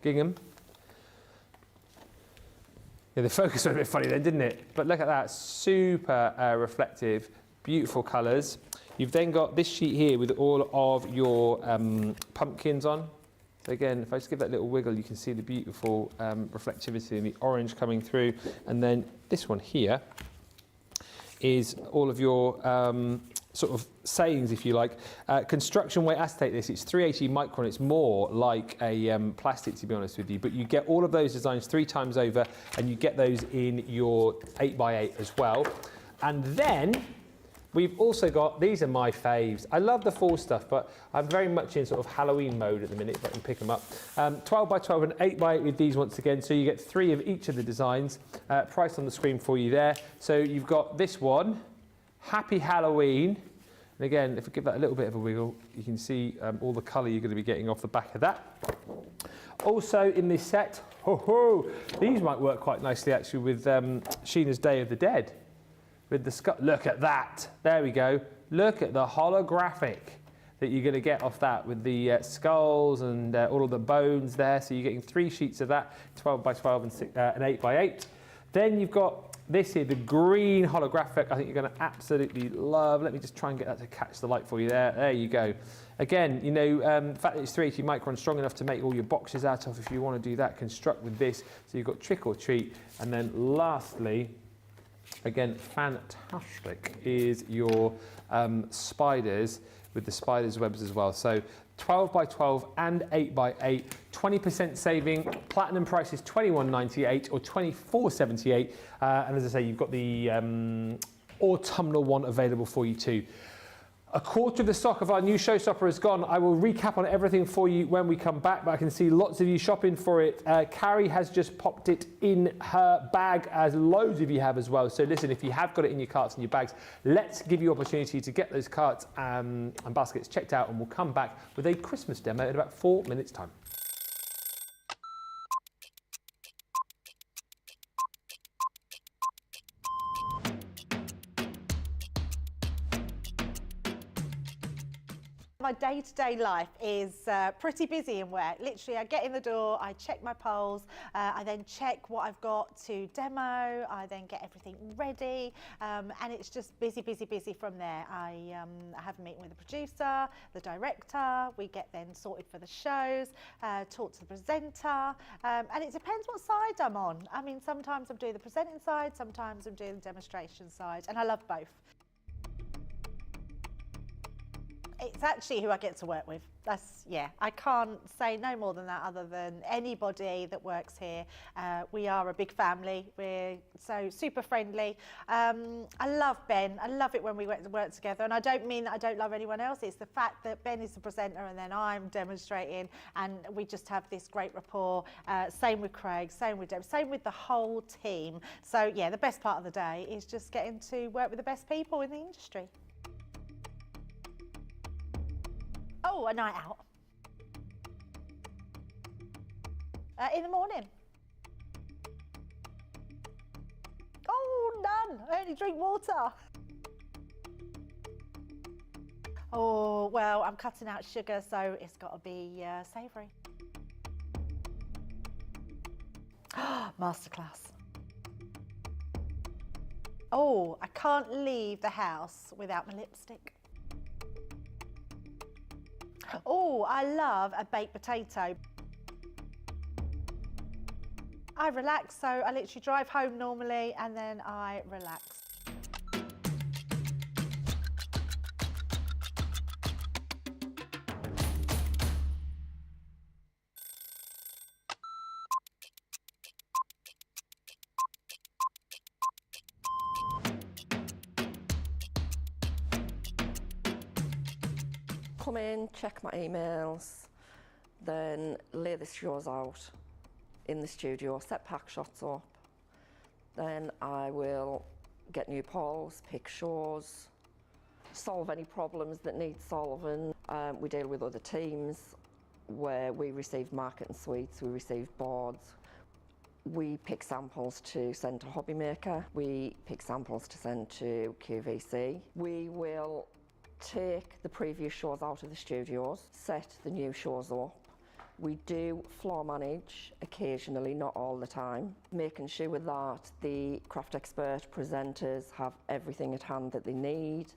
gingham. Yeah, the focus was a bit funny then, didn't it? But look at that, super reflective, beautiful colours. You've then got this sheet here with all of your pumpkins on. So again, if I just give that little wiggle, you can see the beautiful reflectivity and the orange coming through. And then this one here is all of your sort of sayings, if you like. Construction weight acetate this, it's 380 micron. It's more like a plastic, to be honest with you. But you get all of those designs 3 times over, and you get those in your 8x8 as well. And then we've also got, these are my faves. I love the fall stuff, but I'm very much in sort of Halloween mode at the minute, if I can pick them up. 12x12 and 8x8 with these once again, so you get 3 of each of the designs. Price on the screen for you there. So you've got this one, Happy Halloween. And again, if I give that a little bit of a wiggle, you can see all the colour you're going to be getting off the back of that. Also in this set, these might work quite nicely actually with Sheena's Day of the Dead. With the look at that. There we go. Look at the holographic that you're going to get off that with the skulls and all of the bones there. So you're getting 3 sheets of that, 12 by 12 and 8 by 8. Then you've got this here, the green holographic. I think you're going to absolutely love. Let me just try and get that to catch the light for you there. There you go. Again, you know, the fact that it's 380 micron strong enough to make all your boxes out of, if you want to do that, construct with this. So you've got trick or treat. And then lastly, again, fantastic, is your spiders with the spiders webs as well. So 12 by 12 and 8 by 8, 20% saving. Platinum price is $21.98 or $24.78. And as I say, you've got the autumnal one available for you too. A quarter of the stock of our new showstopper is gone. I will recap on everything for you when we come back, but I can see lots of you shopping for it. Carrie has just popped it in her bag, as loads of you have as well. So listen, if you have got it in your carts and your bags, let's give you opportunity to get those carts and baskets checked out, and we'll come back with a Christmas demo in about 4 minutes' time. My day-to-day life is pretty busy in work. Literally, I get in the door, I check my polls, I then check what I've got to demo, I then get everything ready, and it's just busy, busy, busy from there. I have a meeting with the producer, the director, we get then sorted for the shows, talk to the presenter, and it depends what side I'm on. I mean, sometimes I'm doing the presenting side, sometimes I'm doing the demonstration side, and I love both. It's actually who I get to work with. That's, yeah, I can't say no more than that other than anybody that works here. We are a big family. We're so super friendly. I love Ben. I love it when we work together. And I don't mean that I don't love anyone else. It's the fact that Ben is the presenter and then I'm demonstrating and we just have this great rapport. Same with Craig, same with Deb, same with the whole team. So yeah, the best part of the day is just getting to work with the best people in the industry. Oh, a night out. In the morning. Oh, none. I only drink water. Oh, well, I'm cutting out sugar, so it's got to be savoury. Masterclass. Oh, I can't leave the house without my lipstick. Oh, I love a baked potato. I relax, so I literally drive home normally and then I relax. Come in, check my emails, then lay the shows out in the studio, set pack shots up. Then I will get new polls, pick shows, solve any problems that need solving. We deal with other teams where we receive marketing suites, we receive boards. We pick samples to send to Hobby Maker. We pick samples to send to QVC. We will take the previous shows out of the studios, set the new shows up. We do floor manage occasionally, not all the time, making sure that the craft expert presenters have everything at hand that they need.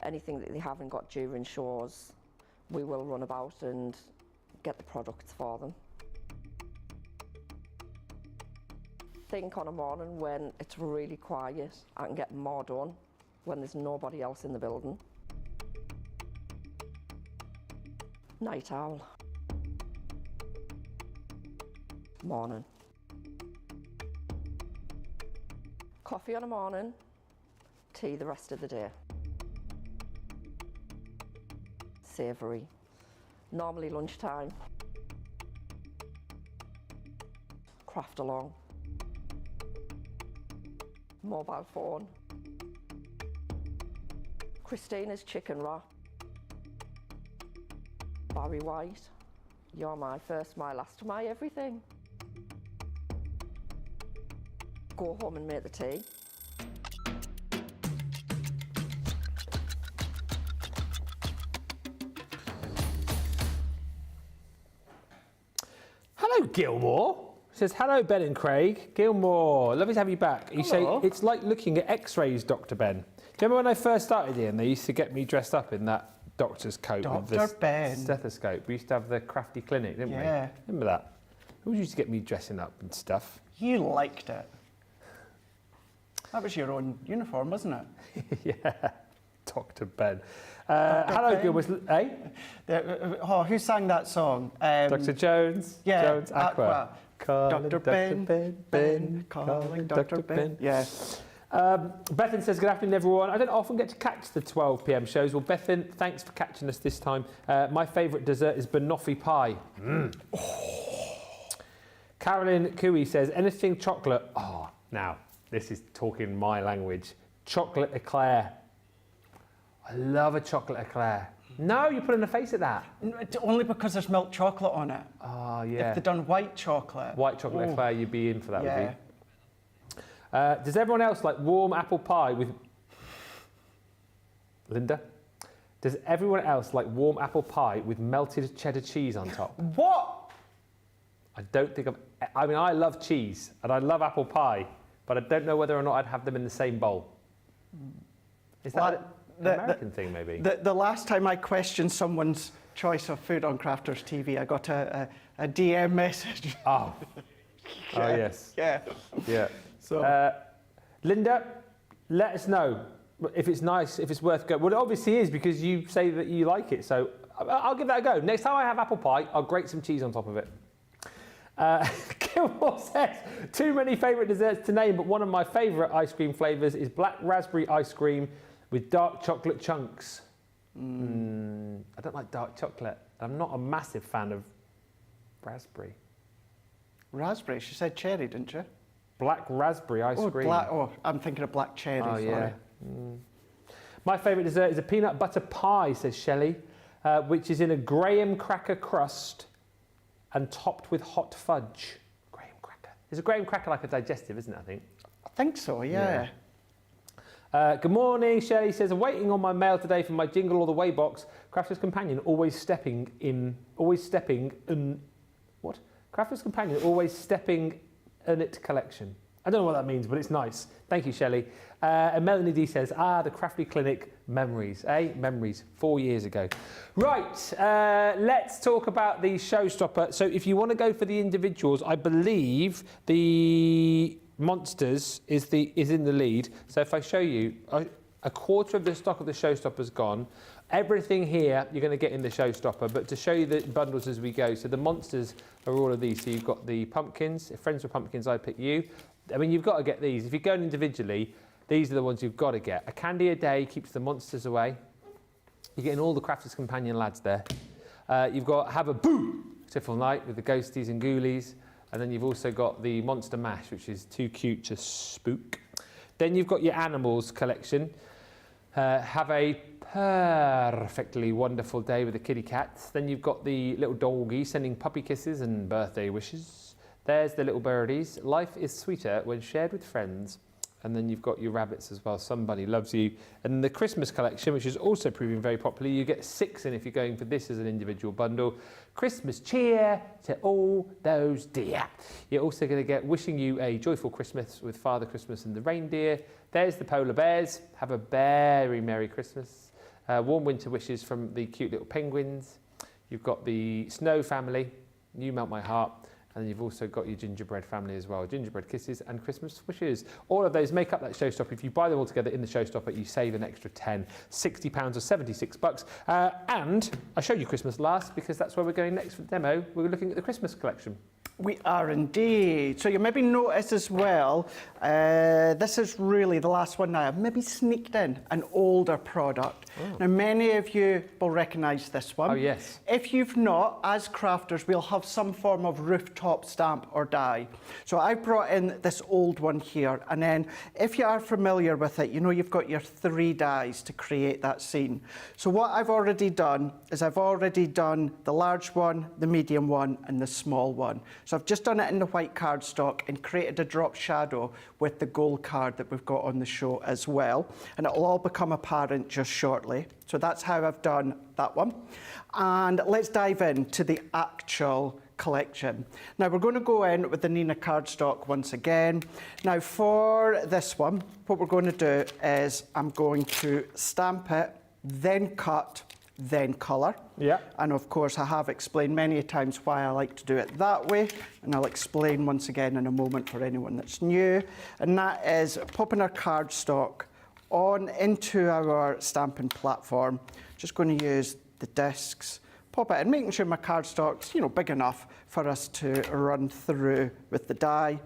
Anything that they haven't got during shows, we will run about and get the products for them. Think on a morning when it's really quiet, I can get more done when there's nobody else in the building. Night owl. Morning. Coffee on a morning, tea the rest of the day. Savoury. Normally lunchtime. Craft along. Mobile phone. Christina's chicken wrap. Barry White, You're my first, my last, my everything. Go home and make the tea. Hello, Gilmore. Says, hello, Ben and Craig. Gilmore, lovely to have you back. You say, it's like looking at x-rays, Dr. Ben. Do you remember when I first started here and they used to get me dressed up in that doctor's coat with the stethoscope? We used to have the crafty clinic, didn't we? Yeah. Remember that? Who used to get me dressing up and stuff? You liked it. That was your own uniform, wasn't it? Yeah, Dr. Ben. Hello, Ben. Gilmore. Hey? Who sang that song? Dr. Jones? Yeah, Jones, Aqua. Dr. Ben, calling Dr. Ben. Yeah. Bethan says, good afternoon, everyone. I don't often get to catch the 12 p.m. shows. Well, Bethan, thanks for catching us this time. My favourite dessert is banoffee pie. Carolyn Cooey says, anything chocolate. Oh, now, this is talking my language. Chocolate eclair. I love a chocolate eclair. No, you're putting a face at that. Only because there's milk chocolate on it. Oh, yeah. If they'd done white chocolate. White chocolate eclair, you'd be in for that, would you? Does everyone else like warm apple pie with... Linda? Does everyone else like warm apple pie with melted cheddar cheese on top? What? I don't think I mean, I love cheese and I love apple pie, but I don't know whether or not I'd have them in the same bowl. Is that an American thing, maybe? The last time I questioned someone's choice of food on Crafters TV, I got a DM message. Oh. Yeah. Oh, yes. Yeah. Yeah. So, Linda, let us know if it's nice, if it's worth going. Well, it obviously is because you say that you like it. So I'll give that a go. Next time I have apple pie, I'll grate some cheese on top of it. Gilmore says, too many favourite desserts to name, but one of my favourite ice cream flavours is black raspberry ice cream with dark chocolate chunks. I don't like dark chocolate. I'm not a massive fan of raspberry. Raspberry? She said cherry, didn't she? Black raspberry ice cream. I'm thinking of black cherry. Oh, sorry. yeah. My favourite dessert is a peanut butter pie, says Shelley, which is in a graham cracker crust and topped with hot fudge. Graham cracker. Is a graham cracker like a digestive, isn't it, I think? I think so, yeah. Good morning, Shelley says, I'm waiting on my mail today for my Jingle All the Way box. Crafter's Companion always stepping in, what? Crafter's Companion always stepping in it collection. I don't know what that means, but it's nice. Thank you, Shelley. And Melanie D says, the Crafty Clinic memories, Memories, 4 years ago. Right, let's talk about the showstopper. So if you want to go for the individuals, I believe the Monsters is in the lead. So if I show you, a quarter of the stock of the showstopper's gone. Everything here you're going to get in the showstopper, but to show you the bundles as we go. So the Monsters are all of these. So you've got the pumpkins. If Friends with Pumpkins, I pick you. I mean, you've got to get these. If you're going individually, these are the ones you've got to get. A candy a day keeps the monsters away. You're getting all the Crafter's Companion lads there. You've got Have a Boo! Tiffle Night with the ghosties and ghoulies. And then you've also got the Monster Mash, which is too cute to spook. Then you've got your animals collection. Have a perfectly wonderful day with the kitty cats. Then you've got the little doggy sending puppy kisses and birthday wishes. There's the little birdies. Life is sweeter when shared with friends. And then you've got your rabbits as well. Somebody loves you. And the Christmas collection, which is also proving very popular, you get 6 in if you're going for this as an individual bundle. Christmas cheer to all those dear. You're also going to get Wishing You a Joyful Christmas with Father Christmas and the Reindeer. There's the polar bears. Have a very Merry Christmas. Warm winter wishes from the cute little penguins. You've got the Snow family. You Melt My Heart. And you've also got your gingerbread family as well. Gingerbread kisses and Christmas wishes. All of those make up that showstopper. If you buy them all together in the showstopper, you save an extra 10, £60 or $76. And I showed you Christmas last because that's where we're going next for the demo. We're looking at the Christmas collection. We are indeed. So you maybe notice as well, this is really the last one now. I've maybe sneaked in an older product. Oh. Now, many of you will recognise this one. Oh, yes. If you've not, as crafters, we'll have some form of rooftop stamp or die. So I've brought in this old one here. And then if you are familiar with it, you know you've got your 3 dies to create that scene. So what I've already done is I've already done the large one, the medium one, and the small one. So I've just done it in the white cardstock and created a drop shadow with the gold card that we've got on the show as well. And it'll all become apparent just shortly. So that's how I've done that one. And let's dive into the actual collection. Now we're going to go in with the Nina cardstock once again. Now for this one, what we're going to do is I'm going to stamp it, then cut, then colour. Yeah. And of course I have explained many times why I like to do it that way, and I'll explain once again in a moment for anyone that's new. And that is popping our cardstock on into our stamping platform. Just going to use the discs, pop it in, making sure my cardstock's, you know, big enough for us to run through with the die.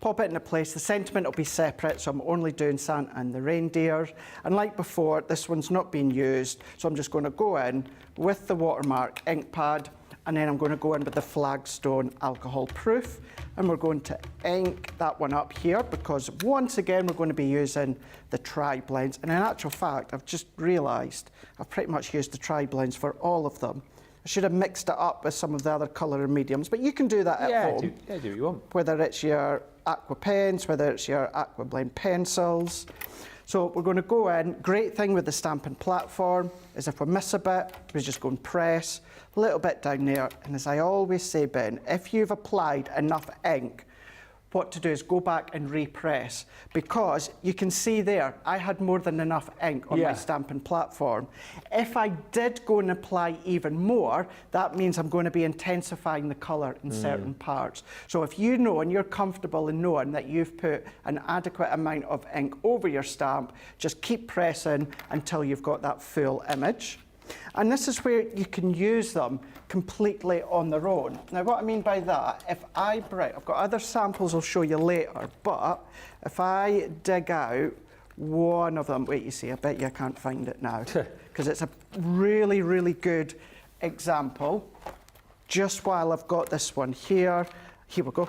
Pop it into place. The sentiment will be separate, so I'm only doing Santa and the reindeer. And like before, this one's not being used, so I'm just going to go in with the watermark ink pad, and then I'm going to go in with the Flagstone alcohol proof, and we're going to ink that one up here, because once again we're going to be using the tri-blends. And in actual fact, I've just realised I've pretty much used the tri-blends for all of them. I should have mixed it up with some of the other colour and mediums, but you can do that at home. Do what you want. Whether it's your aqua pens, whether it's your aqua blend pencils. So we're going to go in. Great thing with the stamping platform is if we miss a bit, we just go and press a little bit down there. And as I always say, Ben, if you've applied enough ink, what to do is go back and repress, because you can see there I had more than enough ink on my stamping platform. If I did go and apply even more, that means I'm going to be intensifying the colour in certain parts. So if you know and you're comfortable in knowing that you've put an adequate amount of ink over your stamp, just keep pressing until you've got that full image. And this is where you can use them completely on their own. Now what I mean by that, if I've got other samples I'll show you later, but if I dig out one of them, wait, you see, I bet you I can't find it now, because it's a really, really good example. Just while I've got this one here, here we go.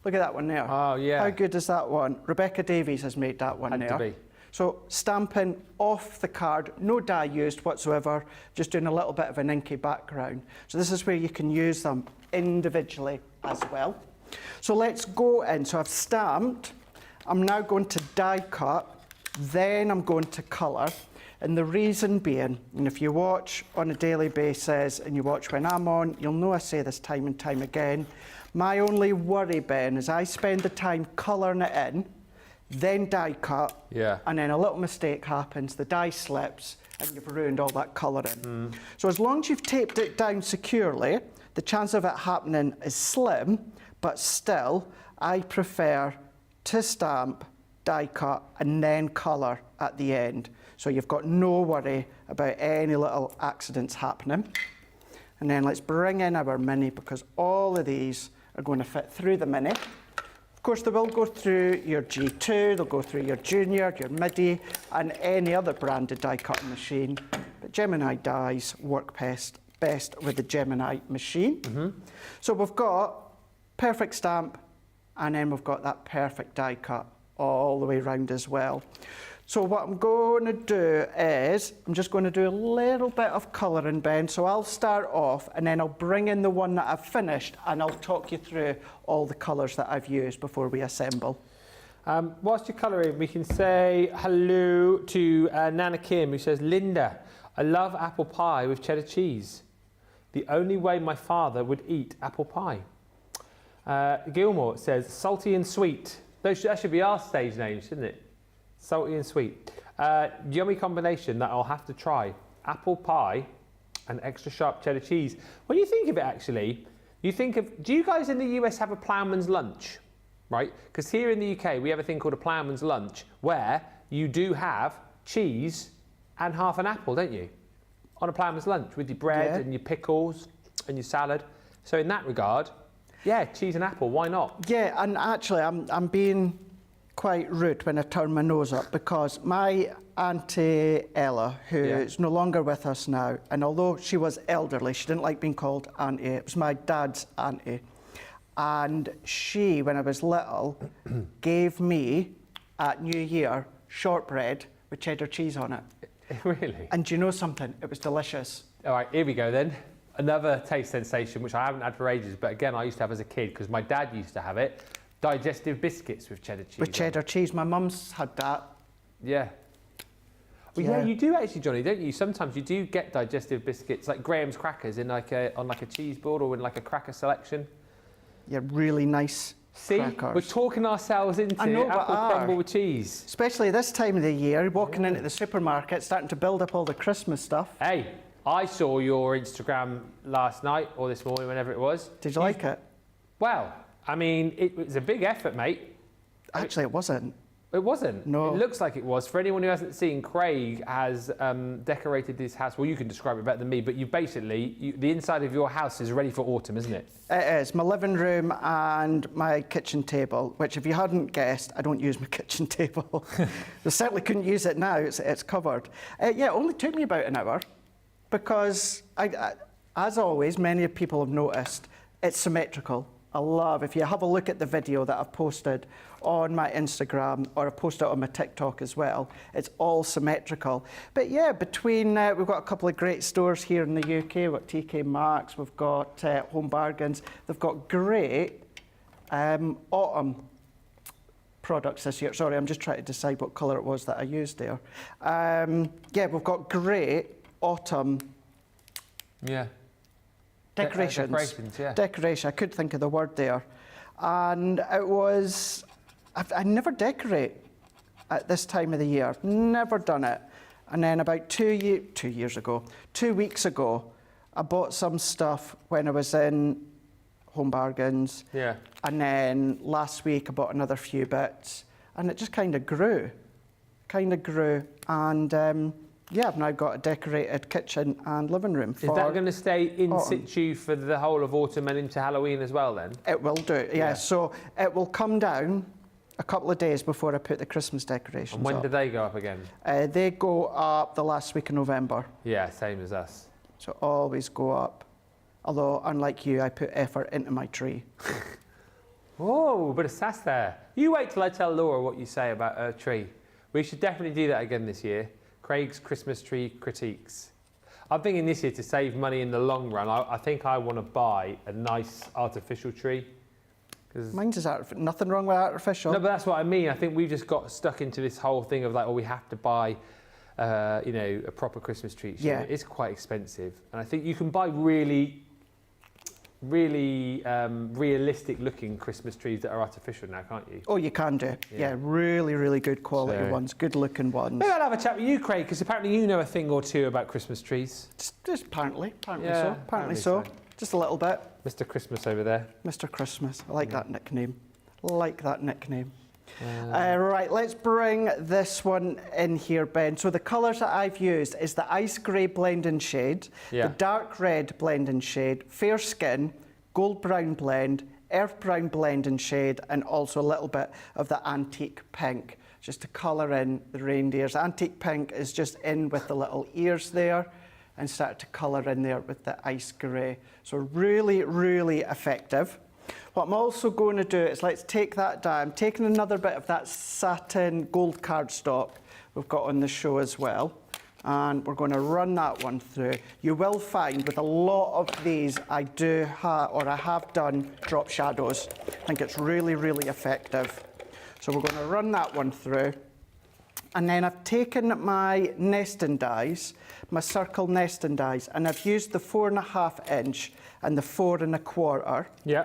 Look at that one there. Oh yeah. How good is that one? Rebecca Davies has made that one there. Had to be. So stamping off the card, no dye used whatsoever, just doing a little bit of an inky background. So this is where you can use them individually as well. So let's go in. So I've stamped, I'm now going to die cut, then I'm going to colour. And the reason being, and if you watch on a daily basis and you watch when I'm on, you'll know I say this time and time again, my only worry, Ben, is I spend the time colouring it in, then die cut, and then a little mistake happens, the die slips, and you've ruined all that colouring. So as long as you've taped it down securely, the chance of it happening is slim, but still, I prefer to stamp, die cut, and then colour at the end. So you've got no worry about any little accidents happening. And then let's bring in our mini, because all of these are going to fit through the mini. Of course, they will go through your G2, they'll go through your Junior, your MIDI, and any other branded die cutting machine. But Gemini dies work best with the Gemini machine. So we've got perfect stamp, and then we've got that perfect die cut all the way around as well. So what I'm going to do is, I'm just going to do a little bit of colouring, Ben. So I'll start off and then I'll bring in the one that I've finished and I'll talk you through all the colours that I've used before we assemble. Whilst you're colouring, we can say hello to Nana Kim, who says, Linda, I love apple pie with cheddar cheese. The only way my father would eat apple pie. Gilmore says, salty and sweet. That should be our stage name, shouldn't it? Salty and sweet. Yummy combination that I'll have to try. Apple pie and extra sharp cheddar cheese. When you think of it, actually, you think of, do you guys in the US have a ploughman's lunch? Right? Because here in the UK, we have a thing called a ploughman's lunch, where you do have cheese and half an apple, don't you? On a ploughman's lunch with your bread and your pickles and your salad. So in that regard, Yeah, cheese and apple, why not? Yeah, and actually I'm being quite rude when I turn my nose up, because my Auntie Ella, who's no longer with us now, and although she was elderly, she didn't like being called auntie. It was my dad's auntie. And she, when I was little, gave me, at New Year, shortbread with cheddar cheese on it. Really? And do you know something? It was delicious. All right, here we go then. Another taste sensation, which I haven't had for ages, but again, I used to have as a kid, because my dad used to have it. Digestive biscuits with cheddar cheese. With cheddar cheese. My mum's had that. Yeah. Well, yeah, you do actually, Johnny, don't you? Sometimes you do get digestive biscuits, like Graham's crackers, in like on like a cheese board or in like a cracker selection. Yeah, really nice crackers. We're talking ourselves into apple crumble with cheese. Especially this time of the year, walking into the supermarket, starting to build up all the Christmas stuff. Hey, I saw your Instagram last night or this morning, whenever it was. Did you like it? Well, I mean, it was a big effort, mate. Actually, it wasn't. It wasn't. No. It looks like it was. For anyone who hasn't seen, Craig has decorated his house. Well, you can describe it better than me, but you basically, the inside of your house is ready for autumn, isn't it? It is. My living room and my kitchen table, which if you hadn't guessed, I don't use my kitchen table. I certainly couldn't use it now. It's covered. Yeah, it only took me about an hour because, as always, many people have noticed, it's symmetrical. I love, if you have a look at the video that I've posted on my Instagram, or I've posted it on my TikTok as well, it's all symmetrical. But yeah, between, we've got a couple of great stores here in the UK. We've got TK Maxx, we've got Home Bargains. They've got great autumn products this year. Sorry, I'm just trying to decide what colour it was that I used there. Yeah, we've got great autumn decorations. Decoration, I couldn't think of the word there. And it was, I never decorate at this time of the year, never done it. And then about 2 weeks ago, I bought some stuff when I was in Home Bargains. Yeah. And then last week I bought another few bits, and it just kind of grew. And yeah, I've now got a decorated kitchen and living room. Is that going to stay in situ for the whole of autumn and into Halloween as well then? It will do, yeah. So it will come down a couple of days before I put the Christmas decorations And when up. do they go up again? They go up the last week of November. Yeah, same as us. So always go up. Although, unlike you, I put effort into my tree. Oh, a bit of sass there. You wait till I tell Laura what you say about her tree. We should definitely do that again this year. Craig's Christmas tree critiques. I'm thinking this year, to save money in the long run, I think I want to buy a nice artificial tree. Mine's is nothing wrong with artificial. No, but that's what I mean. I think we've just got stuck into this whole thing of like, oh, we have to buy, you know, a proper Christmas tree. So yeah. It's quite expensive. And I think you can buy really realistic looking Christmas trees that are artificial now, can't you? Oh, you can do. Yeah, really, really good quality ones, good looking ones. Maybe I'll have a chat with you, Craig, because apparently you know a thing or two about Christmas trees. Just apparently so. Just a little bit. Mr. Christmas over there. Mr. Christmas. I like that nickname. Right, let's bring this one in here, Ben. So the colours that I've used is the ice grey blending shade, the dark red blending shade, fair skin, gold brown blend, earth brown blending shade, and also a little bit of the antique pink, just to colour in the reindeers. Antique pink is just in with the little ears there, and start to colour in there with the ice grey. So really, really effective. What I'm also going to do is, let's take that down. I'm taking another bit of that satin gold cardstock we've got on the show as well, and we're going to run that one through. You will find with a lot of these, I have done drop shadows. I think it's really, really effective. So we're going to run that one through. And then I've taken my nesting dies, my circle nesting dies, and I've used the 4.5 inch and the 4 1/4. Yeah.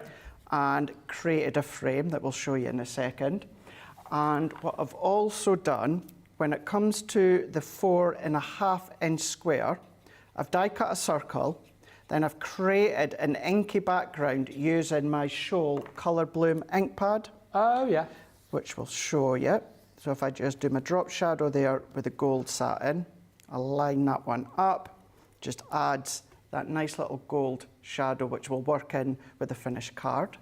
And created a frame that we'll show you in a second. And what I've also done, when it comes to the 4.5 inch square, I've die cut a circle, then I've created an inky background using my Shoal Colour Bloom ink pad. Oh, yeah. Which we'll show you. So if I just do my drop shadow there with the gold satin, I'll line that one up, just adds that nice little gold shadow which will work in with the finished card.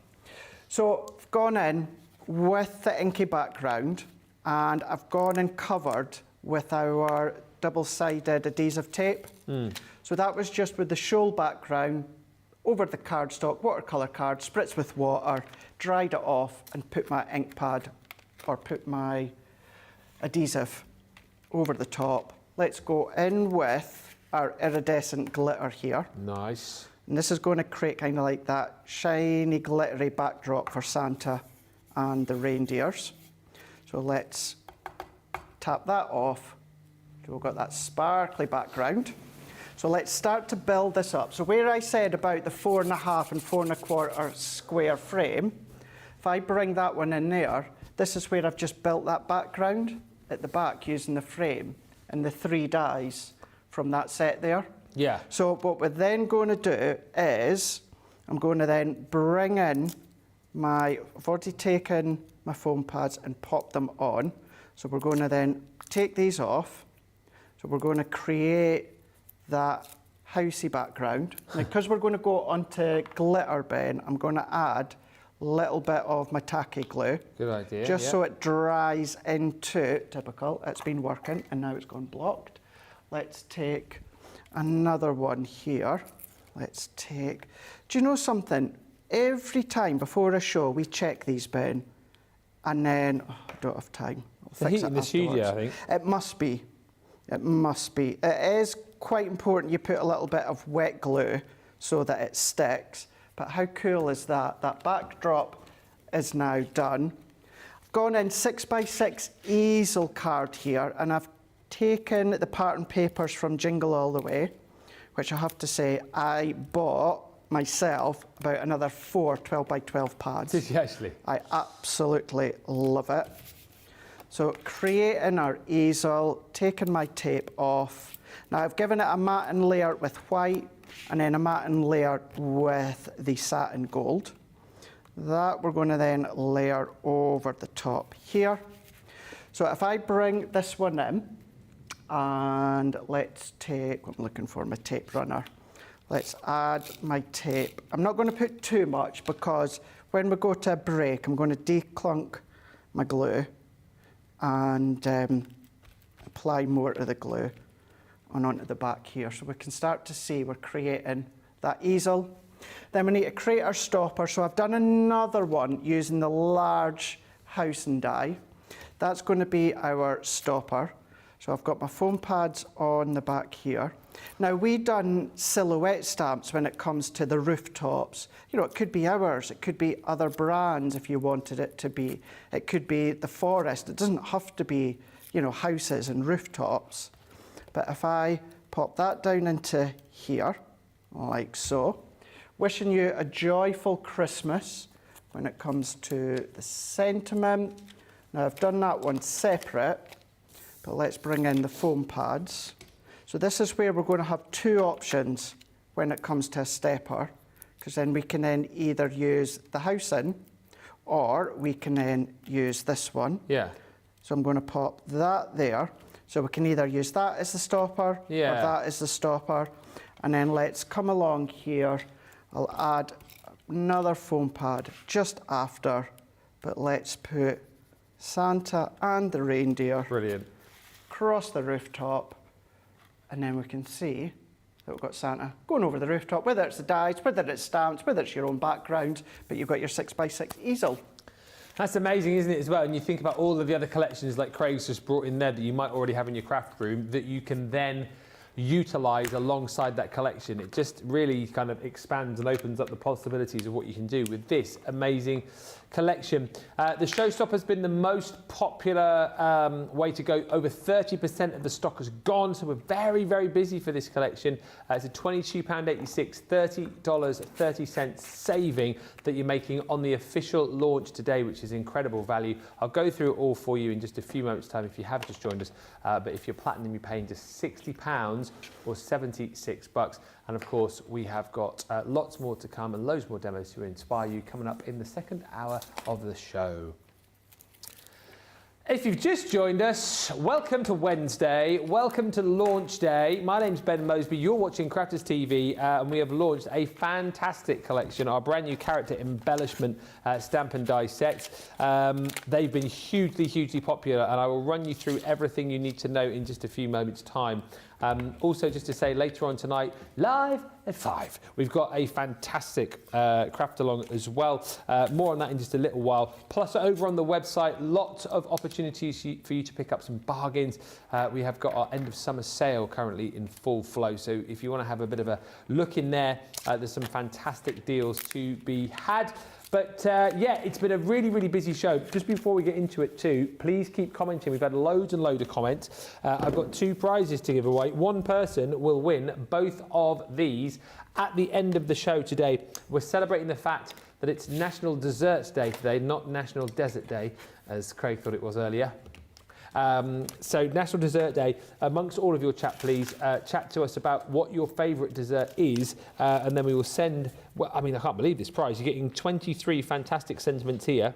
So I've gone in with the inky background, and I've gone and covered with our double-sided adhesive tape. So that was just with the shoal background over the cardstock, watercolour card, spritzed with water, dried it off, and put my ink pad or put my adhesive over the top. Let's go in with our iridescent glitter here. Nice. And this is going to create kind of like that shiny, glittery backdrop for Santa and the reindeers. So let's tap that off. So we've got that sparkly background. So let's start to build this up. So where I said about the 4.5 and 4.25 square frame, if I bring that one in there, this is where I've just built that background at the back using the frame and the 3 dies from that set there. Yeah. So what we're then going to do is, I'm going to then bring in I've already taken my foam pads and popped them on. So we're going to then take these off. So we're going to create that housey background. Now, because we're going to go onto glitter, Ben, I'm going to add a little bit of my tacky glue. Good idea. Just so it dries into, typical, it's been working and now it's gone blocked. Let's take another one here. Let's take, do you know something? Every time before a show, we check these, Ben, and then, I don't have time. The heat in the studio, I think. It must be. It must be. It is quite important you put a little bit of wet glue so that it sticks. But how cool is that? That backdrop is now done. I've gone in 6x6 easel card here, and I've taken the pattern papers from Jingle All the Way, which I have to say I bought myself about another 4 12x12 pads. Did you actually? I absolutely love it. So creating our easel, taking my tape off. Now I've given it a matte layer with white and then a matte layer with the satin gold. That we're going to then layer over the top here. So if I bring this one in, and let's take, I'm looking for my tape runner. Let's add my tape. I'm not going to put too much because when we go to a break, I'm going to declunk my glue and apply more of the glue onto the back here. So we can start to see we're creating that easel. Then we need to create our stopper. So I've done another one using the large house and die. That's going to be our stopper. So I've got my foam pads on the back here. Now we done silhouette stamps when it comes to the rooftops. You know, it could be ours, it could be other brands if you wanted it to be. It could be the forest. It doesn't have to be, you know, houses and rooftops. But if I pop that down into here, like so, wishing you a joyful Christmas when it comes to the sentiment. Now I've done that one separate. But let's bring in the foam pads. So this is where we're going to have 2 options when it comes to a stepper, because then we can then either use the housing or we can then use this one. Yeah. So I'm going to pop that there. So we can either use that as the stopper or that as the stopper. And then let's come along here. I'll add another foam pad just after, but let's put Santa and the reindeer. Brilliant. Across the rooftop, and then we can see that we've got Santa going over the rooftop, whether it's the dies, whether it's stamps, whether it's your own background, but you've got your 6x6 easel. That's amazing, isn't it, as well? And you think about all of the other collections like Craig's just brought in there that you might already have in your craft room that you can then utilise alongside that collection. It just really kind of expands and opens up the possibilities of what you can do with this amazing collection. The Showstopper has been the most popular way to go. Over 30% of the stock has gone, so we're very, very busy for this collection. It's a £22.86, $30.30 saving that you're making on the official launch today, which is incredible value. I'll go through it all for you in just a few moments' time if you have just joined us. But if you're platinum, you're paying just £60 or $76. And of course, we have got lots more to come and loads more demos to inspire you coming up in the second hour of the show. If you've just joined us, welcome to Wednesday, welcome to launch day. My name's Ben Mosby, you're watching Crafters TV, and we have launched a fantastic collection, our brand new character embellishment stamp and die sets. They've been hugely popular, and I will run you through everything you need to know in just a few moments' time. Also, just to say, later on tonight, live at 5, we've got a fantastic craft along as well. More on that in just a little while. Plus, over on the website, lots of opportunities for you to pick up some bargains. We have got our end of summer sale currently in full flow. So if you want to have a bit of a look in there, there's some fantastic deals to be had. But yeah, it's been a really busy show. Just before we get into it too, please keep commenting. We've had loads and loads of comments. I've got 2 prizes to give away. One person will win both of these at the end of the show today. We're celebrating the fact that it's National Desserts Day today, not National Desert Day, as Craig thought it was earlier. So National Dessert Day, amongst all of your chat, please chat to us about what your favourite dessert is, and then we will send, well, I mean, I can't believe this prize. You're getting 23 fantastic sentiments here,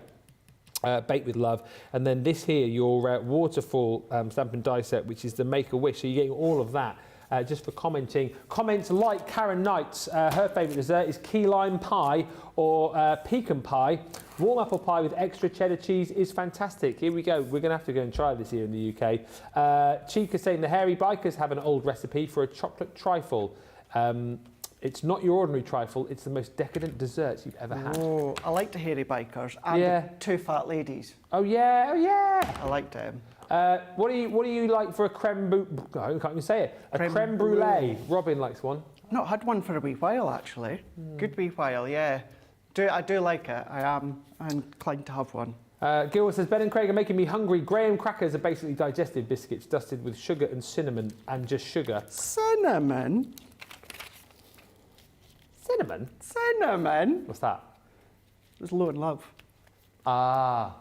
baked with love, and then this here, your waterfall stamp and die set, which is the Make-A-Wish, so you're getting all of that. Just for commenting. Comments like Karen Knight's, her favourite dessert is key lime pie or pecan pie. Warm apple pie with extra cheddar cheese is fantastic. Here we go. We're going to have to go and try this here in the UK. Chica saying the hairy bikers have an old recipe for a chocolate trifle. It's not your ordinary trifle, it's the most decadent dessert you've ever had. Oh, I like the hairy bikers and the 2 fat ladies. Oh yeah. I like them. What do you like for a creme brulee? I can't even say it. A creme brulee. Robin likes one. Not had one for a wee while actually. Good wee while, yeah. I do like it. I'm inclined to have one. Gil says, Ben and Craig are making me hungry. Graham crackers are basically digestive biscuits dusted with sugar and cinnamon and just sugar. Cinnamon? Cinnamon? Cinnamon? What's that? It's low in love. Ah.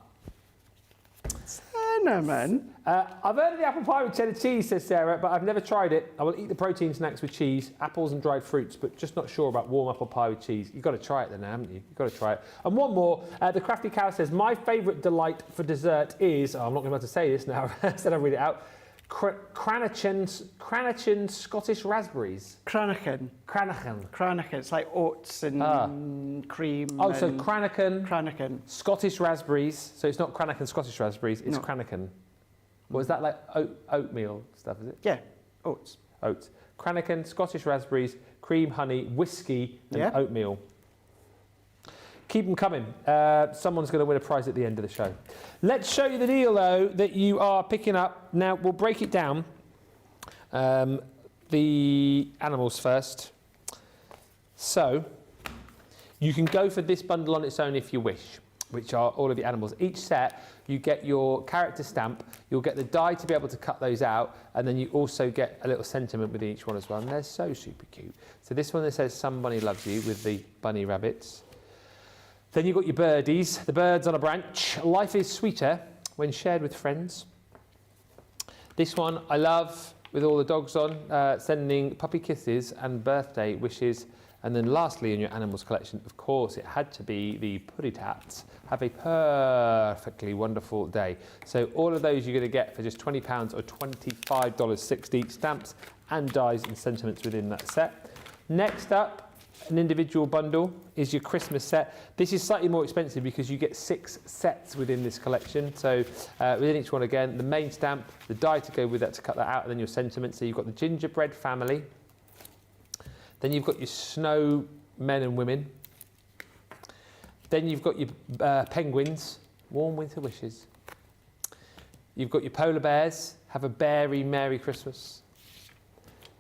Cinnamon? I've heard of the apple pie with cheddar cheese, says Sarah, but I've never tried it. I will eat the protein snacks with cheese, apples and dried fruits, but just not sure about warm apple pie with cheese. You've got to try it then, haven't you? You've got to try it. And one more, the Crafty Cow says, my favourite delight for dessert is, I'm not going to be able to say this now, instead I'll read it out, Cranachan Scottish raspberries. Cranachan. It's like oats and cream. Oh, so Cranachan. Scottish raspberries. So it's not Cranachan Scottish raspberries, it's Cranachan. What is that, like oatmeal stuff, is it? Yeah, oats. Cranachan, Scottish raspberries, cream, honey, whiskey and oatmeal. Keep them coming. Someone's going to win a prize at the end of the show. Let's show you the deal, though, that you are picking up. Now, we'll break it down. The animals first. So, you can go for this bundle on its own if you wish, which are all of the animals. Each set, you get your character stamp, you'll get the die to be able to cut those out, and then you also get a little sentiment with each one as well, and they're so super cute. So this one that says, "Some bunny loves you," with the bunny rabbits. Then you've got your birdies, the birds on a branch. Life is sweeter when shared with friends. This one I love, with all the dogs on, sending puppy kisses and birthday wishes. And then lastly, in your animals collection, of course, it had to be the Puddy Tats. Have a perfectly wonderful day. So all of those you're going to get for just £20 or $25.60, stamps and dies and sentiments within that set. Next up, an individual bundle is your Christmas set. This is slightly more expensive because you get 6 sets within this collection. So within each one, again, the main stamp, the die to go with that to cut that out, and then your sentiments. So you've got the gingerbread family. Then you've got your snow men and women. Then you've got your penguins, warm winter wishes. You've got your polar bears, have a berry Merry Christmas.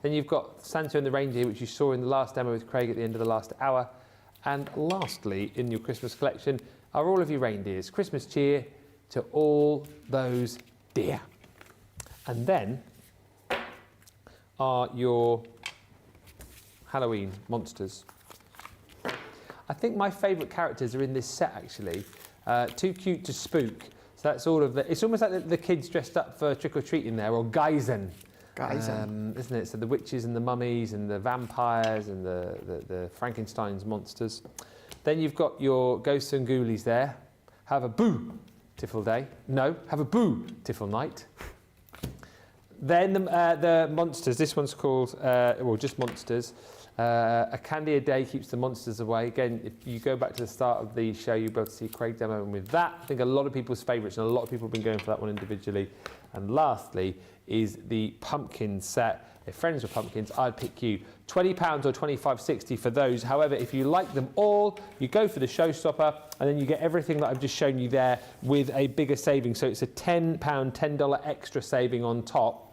Then you've got Santa and the reindeer, which you saw in the last demo with Craig at the end of the last hour. And lastly, in your Christmas collection, are all of your reindeers. Christmas cheer to all those deer. And then are your Halloween monsters. I think my favourite characters are in this set, actually. Too cute to spook. So that's all of the... It's almost like the kids dressed up for trick-or-treating there, or Geisen. Isn't it? So the witches and the mummies and the vampires and the Frankenstein's monsters. Then you've got your ghosts and ghoulies there. Have a boo, Tiffle day. No, have a boo Tiffle night. Then the monsters. This one's called, well, just monsters. A candy a day keeps the monsters away. Again, if you go back to the start of the show, you'll be able to see Craig demoing with that. I think a lot of people's favourites, and a lot of people have been going for that one individually. And lastly is the pumpkin set. If friends were pumpkins, I'd pick you. £20 or $25.60 for those. However, if you like them all, you go for the showstopper, and then you get everything that I've just shown you there with a bigger saving. So it's a £10, $10 extra saving on top.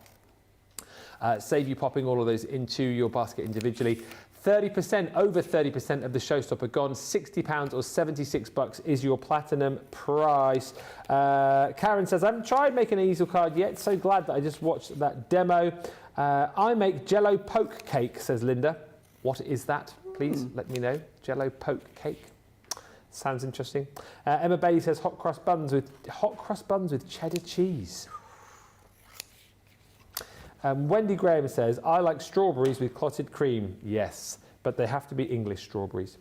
Save you popping all of those into your basket individually. 30%, over 30% of the showstopper gone. £60 or $76 is your platinum price. Karen says, I haven't tried making an easel card yet. So glad that I just watched that demo. I make Jello poke cake, says Linda. What is that? Please let me know. Jello poke cake. Sounds interesting. Emma Bailey says hot crust buns with cheddar cheese. Wendy Graham says, I like strawberries with clotted cream. Yes, but they have to be English strawberries.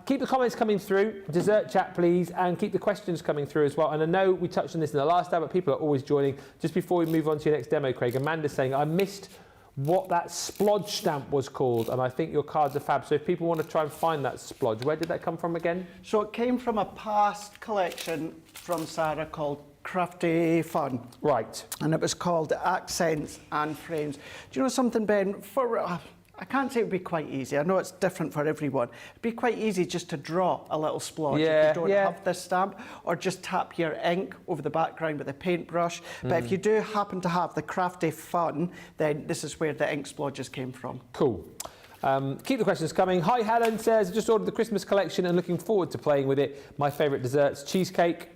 Keep the comments coming through, dessert chat please, and keep the questions coming through as well. And I know we touched on this in the last hour, but people are always joining. Just before we move on to your next demo, Craig, Amanda's saying, I missed what that splodge stamp was called, and I think your cards are fab. So if people want to try and find that splodge, where did that come from again? So it came from a past collection from Sarah called Crafty Fun. Right. And it was called Accents and Frames. Do you know something, Ben? I can't say it would be quite easy. I know it's different for everyone. It'd be quite easy just to draw a little splodge if you don't have this stamp, or just tap your ink over the background with a paintbrush. But if you do happen to have the Crafty Fun, then this is where the ink splodges came from. Cool. Keep the questions coming. Hi, Helen says, just ordered the Christmas collection and looking forward to playing with it. My favourite desserts, cheesecake,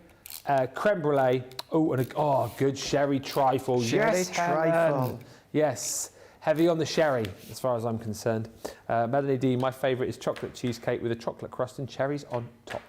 creme brulee, and good sherry trifle. Sherry trifle. Yes, heavy on the sherry, as far as I'm concerned. Melanie D, my favourite is chocolate cheesecake with a chocolate crust and cherries on top.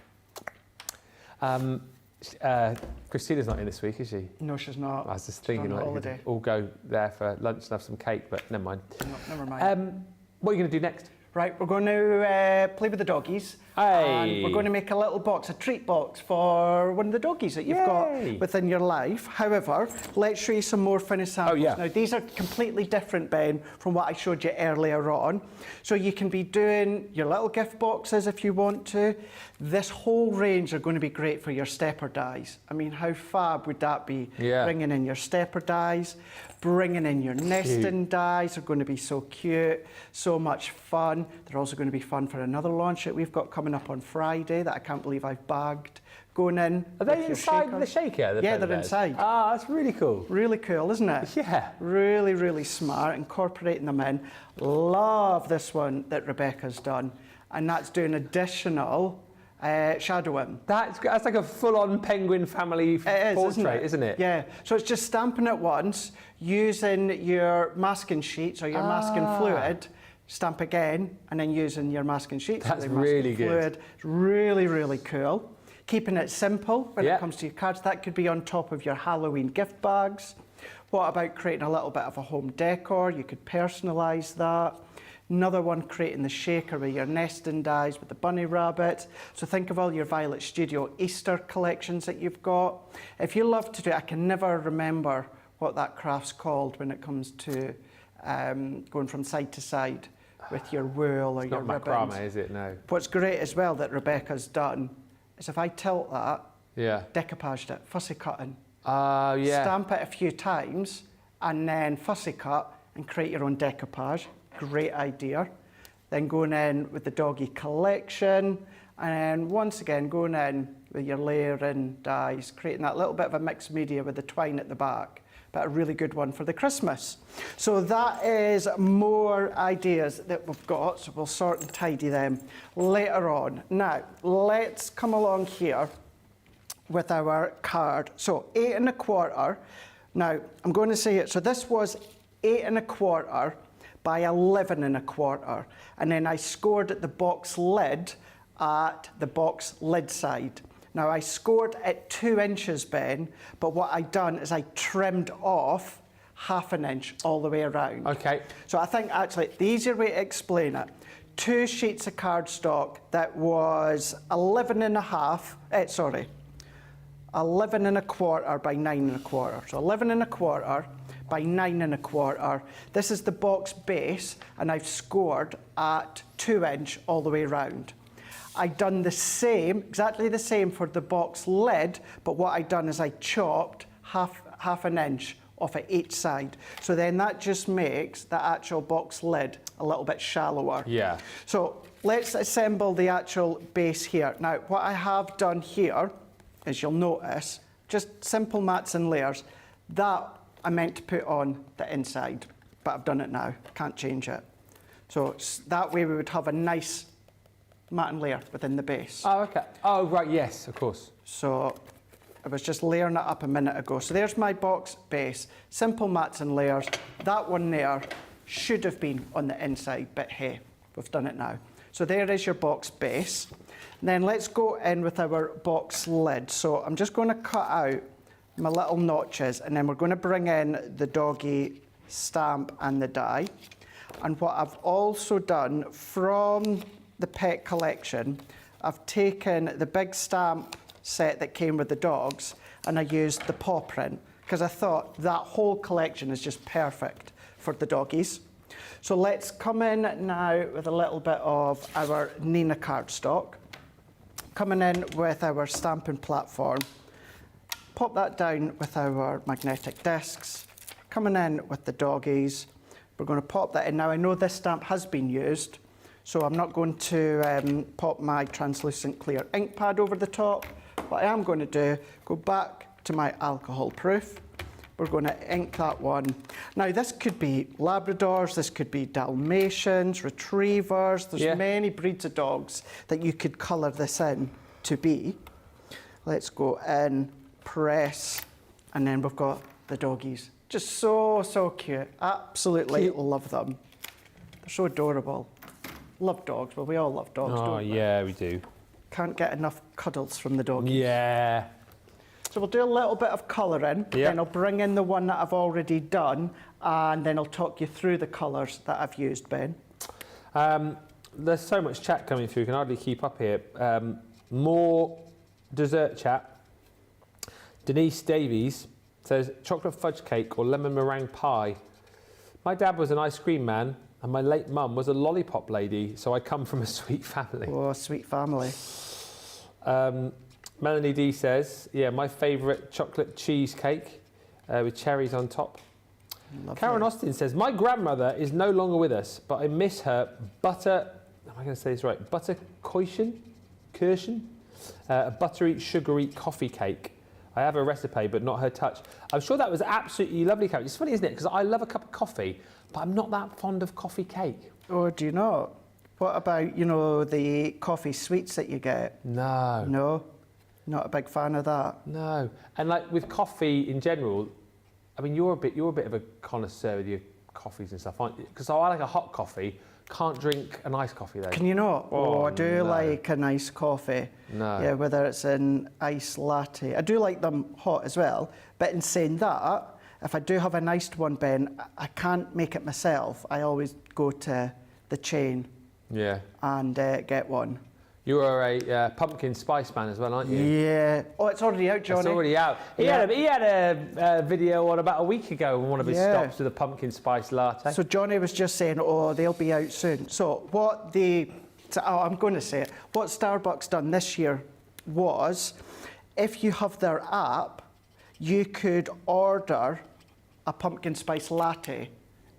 Christina's not in this week, is she? No, she's not. I was just thinking, like, we could all go there for lunch and have some cake, but never mind. No, never mind. What are you going to do next? Right, we're going to play with the doggies. And we're going to make a little box, a treat box for one of the doggies that you've got within your life. However, let's show you some more finished samples. Now, these are completely different, Ben, from what I showed you earlier on. So you can be doing your little gift boxes if you want to. This whole range are going to be great for your stepper dies. I mean, how fab would that be? Bringing in your stepper dies, bringing in your nesting dies are going to be so cute, so much fun. They're also going to be fun for another launch that we've got coming up on Friday that I can't believe I've bagged. Going in. Are they inside the shaker? Yeah, they're inside. Ah, that's really cool. Really cool, isn't it? Yeah. Really, really smart, incorporating them in. Love this one that Rebecca's done, and that's doing additional shadowing. That's like a full-on penguin family portrait, isn't it? Yeah. So it's just stamping it once, using your masking sheets or your masking fluid, stamp again, and then using your masking sheets. That's really good. Fluid. It's really, really cool. Keeping it simple when it comes to your cards. That could be on top of your Halloween gift bags. What about creating a little bit of a home decor? You could personalise that. Another one, creating the shaker with your nesting dies with the bunny rabbit. So think of all your Violet Studio Easter collections that you've got. If you love to do it, I can never remember what that craft's called when it comes to going from side to side with your wool or your ribbons. It's not macrame, is it? No. What's great as well that Rebecca's done is if I tilt that, decoupaged it, fussy cutting. Stamp it a few times and then fussy cut and create your own decoupage. Great idea. Then going in with the doggy collection, and once again going in with your layering dies, creating that little bit of a mixed media with the twine at the back, but a really good one for the Christmas. So that is more ideas that we've got, so we'll sort and tidy them later on. Now, let's come along here with our card. So 8 1/4. Now, I'm going to say it. So this was 8 1/4 by 11 1/4, and then I scored at the box lid at the box lid side. Now I scored at 2 inches, Ben, but what I done is I trimmed off 1/2 inch all the way around. Okay. So I think actually the easier way to explain it, 2 sheets of cardstock that was 11 1/2, 11 1/4 by 9 1/4. So 11 1/4 by 9 1/4. This is the box base, and I've scored at 2 inch all the way round. I've done the same, exactly the same for the box lid, but what I've done is I chopped half an inch off at each side. So then that just makes the actual box lid a little bit shallower. Yeah. So let's assemble the actual base here. Now, what I have done here, as you'll notice, just simple mats and layers. That I meant to put on the inside, but I've done it now. Can't change it. So that way we would have a nice mat and layer within the base. Oh, okay. Oh, right, yes, of course. So I was just layering it up a minute ago. So there's my box base, simple mats and layers. That one there should have been on the inside, but hey, we've done it now. So there is your box base. And then let's go in with our box lid. So I'm just going to cut out my little notches, and then we're going to bring in the doggy stamp and the die. And what I've also done from the pet collection, I've taken the big stamp set that came with the dogs, and I used the paw print because I thought that whole collection is just perfect for the doggies. So let's come in now with a little bit of our Nina cardstock. Coming in with our stamping platform. Pop that down with our magnetic discs. Coming in with the doggies. We're going to pop that in. Now I know this stamp has been used, so I'm not going to pop my translucent clear ink pad over the top. What I am going to do, go back to my alcohol proof. We're going to ink that one. Now this could be Labradors, this could be Dalmatians, Retrievers. There's many breeds of dogs that you could colour this in to be. Let's go in, press, and then we've got the doggies. Just so cute. Absolutely love them. They're so adorable. Love dogs. Well, we all love dogs, don't we? Oh, yeah, we do. Can't get enough cuddles from the doggies. Yeah. So we'll do a little bit of colouring, then I'll bring in the one that I've already done, and then I'll talk you through the colours that I've used, Ben. There's so much chat coming through, you can hardly keep up here. More dessert chat. Denise Davies says, chocolate fudge cake or lemon meringue pie. My dad was an ice cream man, and my late mum was a lollipop lady, so I come from a sweet family. Oh, sweet family. Melanie D says, yeah, my favourite chocolate cheesecake with cherries on top. Lovely. Karen Austin says, my grandmother is no longer with us, but I miss her butter, am I going to say this right? Butter Kirschen? A buttery, sugary coffee cake. I have a recipe, but not her touch. I'm sure that was absolutely lovely, Karen. It's funny, isn't it? Because I love a cup of coffee, but I'm not that fond of coffee cake. Oh, do you not? What about, you know, the coffee sweets that you get? No. No? Not a big fan of that? No. And like with coffee in general, I mean, you're a bit of a connoisseur with your coffees and stuff, aren't you? Because I like a hot coffee. Can't drink an iced coffee though. Can you not? Oh, I do no. like a nice coffee. No. Yeah, whether it's an iced latte. I do like them hot as well. But in saying that, if I do have an iced one, Ben, I can't make it myself. I always go to the chain and get one. You are a pumpkin spice man as well, aren't you? Yeah. Oh, it's already out, Johnny. It's already out. He had a video on about a week ago on one of his stops with a pumpkin spice latte. So Johnny was just saying, oh, they'll be out soon. So what I'm going to say it. What Starbucks done this year was, if you have their app, you could order a pumpkin spice latte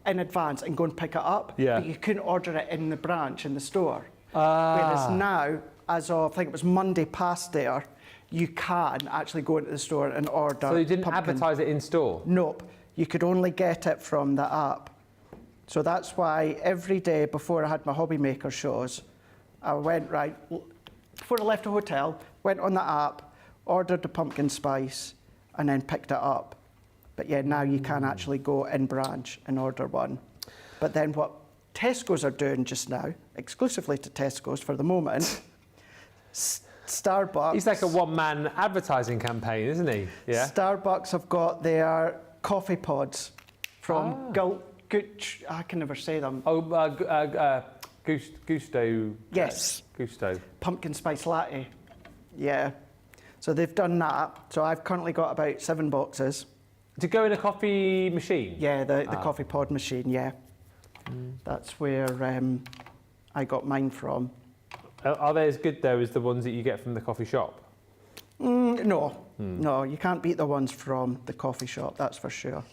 in advance and go and pick it up. Yeah. But you couldn't order it in the branch, in the store. Whereas now, as of, I think it was Monday past there, you can actually go into the store and order. So you didn't advertise it in store? Nope. You could only get it from the app. So that's why every day before I had my hobby maker shows, I went before I left the hotel, went on the app, ordered the pumpkin spice, and then picked it up. But yeah, now you can actually go in branch and order one. But then what Tesco's are doing just now, exclusively to Tesco's for the moment, Starbucks... He's like a one-man advertising campaign, isn't he? Yeah. Starbucks have got their coffee pods from I can never say them. Oh, Gusto. Yes. Gusto. Pumpkin spice latte. Yeah. So they've done that. So I've currently got about 7 boxes. To go in a coffee machine? Yeah, the coffee pod machine, yeah. That's where I got mine from. Are they as good though as the ones that you get from the coffee shop? No, no, you can't beat the ones from the coffee shop, that's for sure.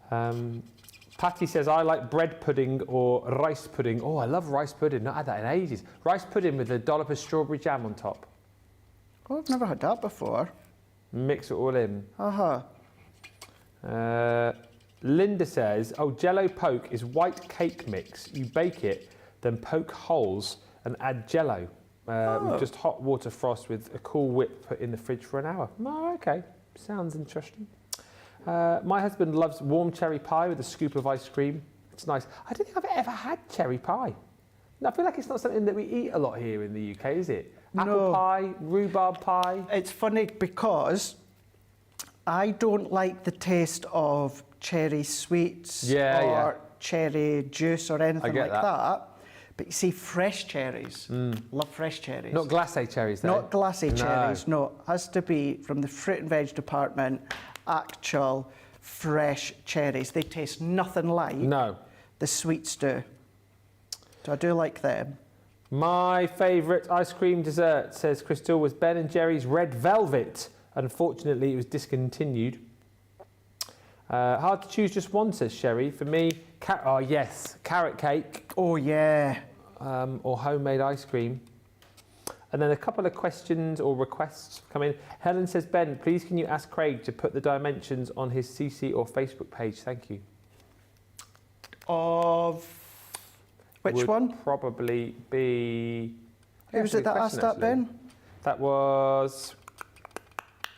Patty says, I like bread pudding or rice pudding. Oh, I love rice pudding. Not had that in ages. Rice pudding with a dollop of strawberry jam on top. Oh, I've never had that before. Mix it all in. Linda says, oh, Jello poke is white cake mix. You bake it, then poke holes and add Jello. With just hot water frost with a cool whip put in the fridge for an hour. Oh, okay. Sounds interesting. My husband loves warm cherry pie with a scoop of ice cream. It's nice. I don't think I've ever had cherry pie. I feel like it's not something that we eat a lot here in the UK, is it? Apple pie, rhubarb pie. It's funny because I don't like the taste of cherry sweets or cherry juice or anything like that. But you see, fresh cherries, love fresh cherries. Not glacé cherries, though? Not glacé cherries, no. Has to be from the fruit and veg department, actual fresh cherries. They taste nothing like the sweets do. So I do like them. My favourite ice cream dessert, says Crystal, was Ben & Jerry's Red Velvet. Unfortunately, it was discontinued. Hard to choose just one, says Sherry. For me, carrot cake. Oh, yeah. Or homemade ice cream. And then a couple of questions or requests come in. Helen says, Ben, please can you ask Craig to put the dimensions on his CC or Facebook page? Thank you. Of which one? Probably be... Who was it that asked that, Ben? That was...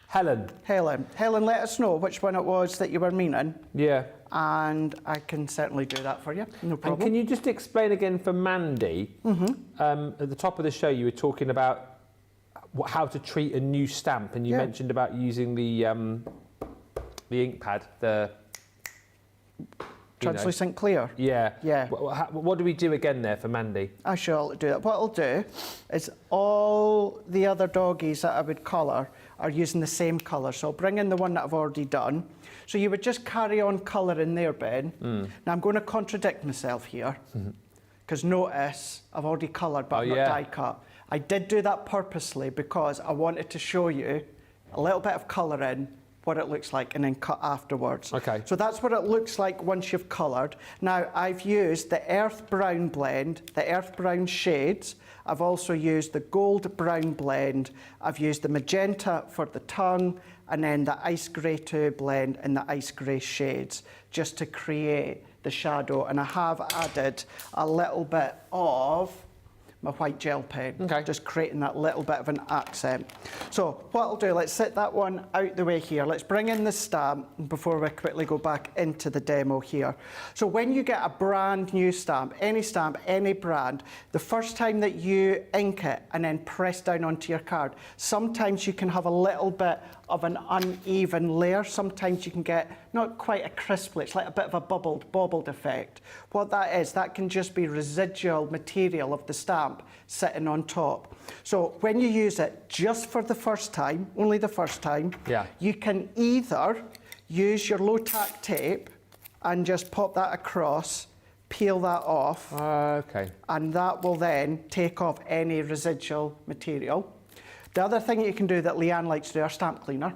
Helen. Helen, let us know which one it was that you were meaning. Yeah. And I can certainly do that for you, no problem. And can you just explain again for Mandy, at the top of the show you were talking about how to treat a new stamp, and you mentioned about using the ink pad, the... Translucent clear? Yeah. Yeah. What do we do again there for Mandy? I shall do that. What I'll do is all the other doggies that I would colour are using the same colour. So I'll bring in the one that I've already done. So you would just carry on colouring there, Ben. Now I'm going to contradict myself here, because notice I've already coloured, but I've not die cut. I did do that purposely because I wanted to show you a little bit of colouring, what it looks like, and then cut afterwards. Okay. So that's what it looks like once you've coloured. Now I've used the earth brown blend, the earth brown shades. I've also used the gold brown blend. I've used the magenta for the tongue, and then the ice grey 2 blend and the ice grey shades, just to create the shadow. And I have added a little bit of my white gel pen, just creating that little bit of an accent. So what I'll do, let's set that one out the way here. Let's bring in the stamp before we quickly go back into the demo here. So when you get a brand new stamp, any brand, the first time that you ink it and then press down onto your card, sometimes you can have a little bit of an uneven layer. Sometimes you can get not quite a crisply, it's like a bit of a bobbled effect. What that is, that can just be residual material of the stamp sitting on top. So when you use it just for the first time, only the first time, you can either use your low tack tape and just pop that across, peel that off, and that will then take off any residual material. The other thing you can do that Leanne likes to do, our stamp cleaner.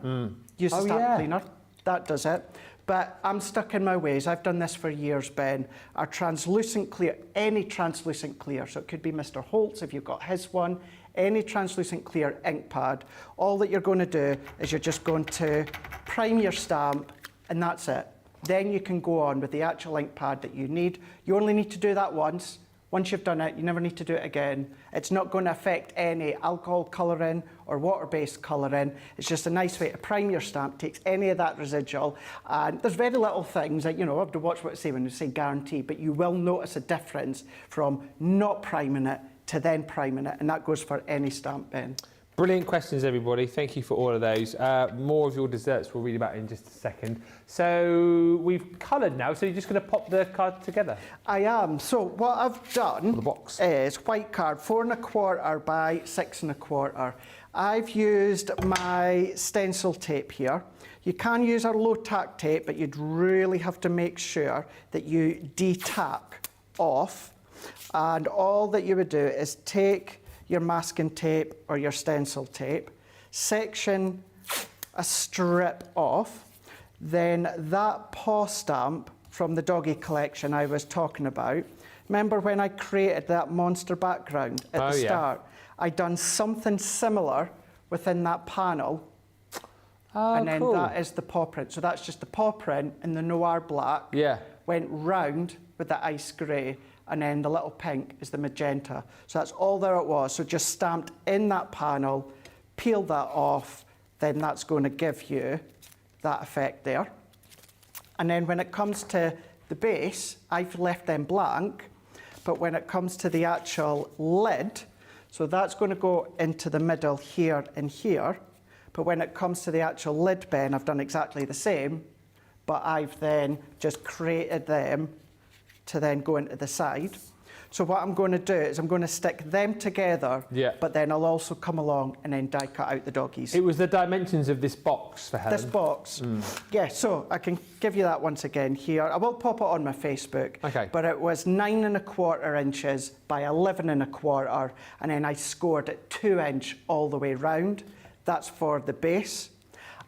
Use the stamp cleaner, that does it. But I'm stuck in my ways. I've done this for years, Ben. Our translucent clear, any translucent clear, so it could be Mr. Holt's if you've got his one, any translucent clear ink pad, all that you're going to do is you're just going to prime your stamp, and that's it. Then you can go on with the actual ink pad that you need. You only need to do that once. Once you've done it, you never need to do it again. It's not going to affect any alcohol colouring or water-based colouring. It's just a nice way to prime your stamp, takes any of that residual. And there's very little things that, you know, I have to watch what I say when you say guarantee, but you will notice a difference from not priming it to then priming it, and that goes for any stamp, Ben. Brilliant questions, everybody. Thank you for all of those. More of your desserts we'll read about in just a second. So we've coloured now, so you're just going to pop the card together? I am. So what I've done the box is white card, 4 1/4 by 6 1/4. I've used my stencil tape here. You can use our low tack tape, but you'd really have to make sure that you de-tack off. And all that you would do is take your masking tape or your stencil tape, section a strip off, then that paw stamp from the doggy collection I was talking about. Remember when I created that monster background at the start? I'd done something similar within that panel. And then that is the paw print. So that's just the paw print in the noir black. Yeah. Went round with the ice grey, and then the little pink is the magenta. So that's all there it was. So just stamped in that panel, peel that off, then that's going to give you that effect there. And then when it comes to the base, I've left them blank, but when it comes to the actual lid, so that's going to go into the middle here and here. But when it comes to the actual lid pen, I've done exactly the same, but I've then just created them to then go into the side. So what I'm going to do is I'm going to stick them together, but then I'll also come along and then die cut out the doggies. It was the dimensions of this box for Helen. This box. Yeah, so I can give you that once again here. I will pop it on my Facebook. Okay. But it was 9 1/4 inches by 11 1/4, and then I scored it 2 inch all the way round. That's for the base.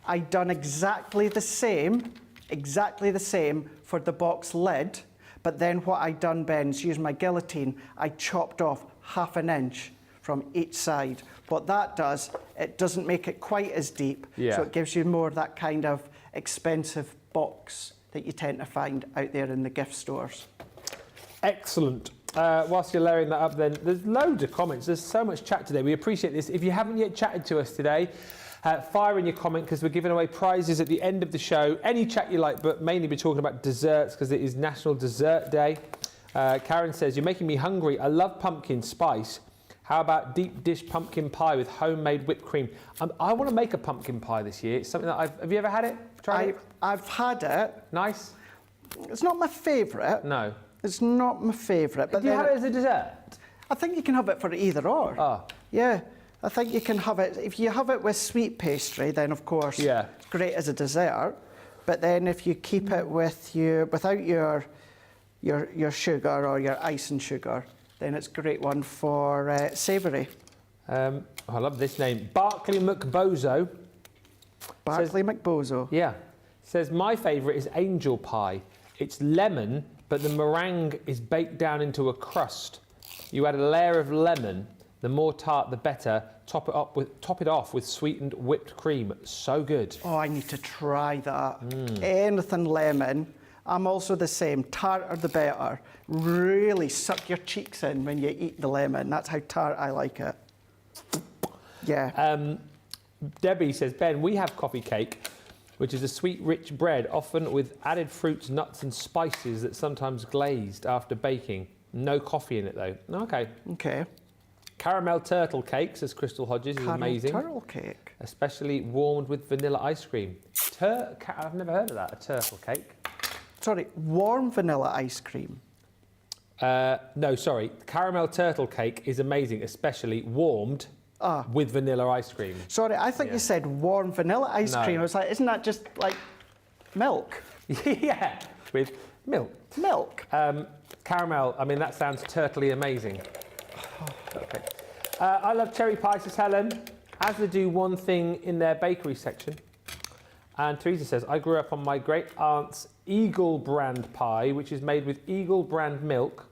I done exactly the same for the box lid. But then what I done, Ben, is using my guillotine, I chopped off 1/2 inch from each side. What that does, it doesn't make it quite as deep, so it gives you more of that kind of expensive box that you tend to find out there in the gift stores. Excellent. Whilst you're layering that up then, there's loads of comments. There's so much chat today. We appreciate this. If you haven't yet chatted to us today, fire in your comment because we're giving away prizes at the end of the show. Any chat you like, but mainly we're talking about desserts because it is National Dessert Day. Karen says, you're making me hungry. I love pumpkin spice. How about deep dish pumpkin pie with homemade whipped cream? I want to make a pumpkin pie this year. It's something that have you ever had it? Tried it? I've had it. Nice? It's not my favourite. No. It's not my favourite. But do you have it as a dessert? I think you can have it for either or. Oh. Yeah. I think you can have it, if you have it with sweet pastry, then of course it's great as a dessert. But then if you keep it with without your sugar or your icing sugar, then it's a great one for savoury. I love this name. Barclay McBozo. Barclay McBozo. Yeah. Says, my favourite is angel pie. It's lemon, but the meringue is baked down into a crust. You add a layer of lemon. The more tart, the better. Top it off with sweetened whipped cream. So good. Oh, I need to try that. Anything lemon. I'm also the same. Tartar the better. Really suck your cheeks in when you eat the lemon. That's how tart I like it. Yeah. Debbie says, Ben, we have coffee cake, which is a sweet, rich bread, often with added fruits, nuts and spices that sometimes glazed after baking. No coffee in it, though. Okay. Okay. Caramel turtle cake, says Crystal Hodges, is amazing. Turtle cake. Especially warmed with vanilla ice cream. I've never heard of that, a turtle cake. Sorry, warm vanilla ice cream. No, sorry. Caramel turtle cake is amazing, especially warmed with vanilla ice cream. Sorry, I think you said warm vanilla ice cream. I was like, isn't that just like milk? Yeah, with milk. Milk. Caramel, I mean, that sounds turtly amazing. Okay. I love cherry pie, says Helen. Asda do one thing in their bakery section. And Teresa says, I grew up on my great aunt's Eagle brand pie, which is made with Eagle brand milk,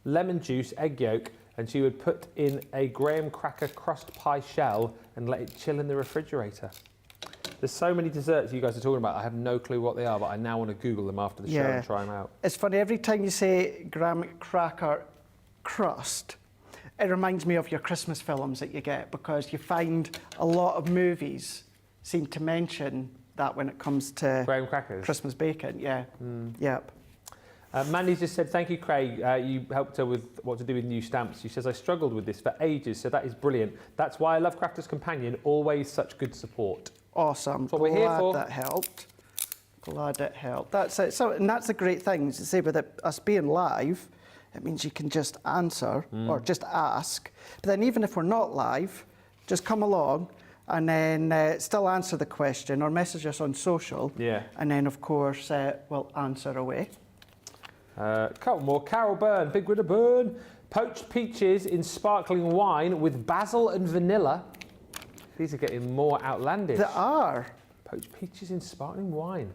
lemon juice, egg yolk, and she would put in a graham cracker crust pie shell and let it chill in the refrigerator. There's so many desserts you guys are talking about. I have no clue what they are, but I now want to Google them after the show and try them out. It's funny, every time you say graham cracker crust, it reminds me of your Christmas films that you get, because you find a lot of movies seem to mention that when it comes to graham crackers, Christmas bacon. Yeah. Yep. Mandy's just said, thank you, Craig. You helped her with what to do with new stamps. She says, I struggled with this for ages, so that is brilliant. That's why I love Crafter's Companion. Always such good support. Awesome. That's what we're here for. Glad that helped. Glad it helped. That's it. So, and that's the great thing, to say with us being live, it means you can just answer or just ask. But then even if we're not live, just come along and then still answer the question or message us on social. Yeah. And then, of course, we'll answer away. Couple more. Carol Byrne, big winner Byrne. Poached peaches in sparkling wine with basil and vanilla. These are getting more outlandish. They are. Poached peaches in sparkling wine.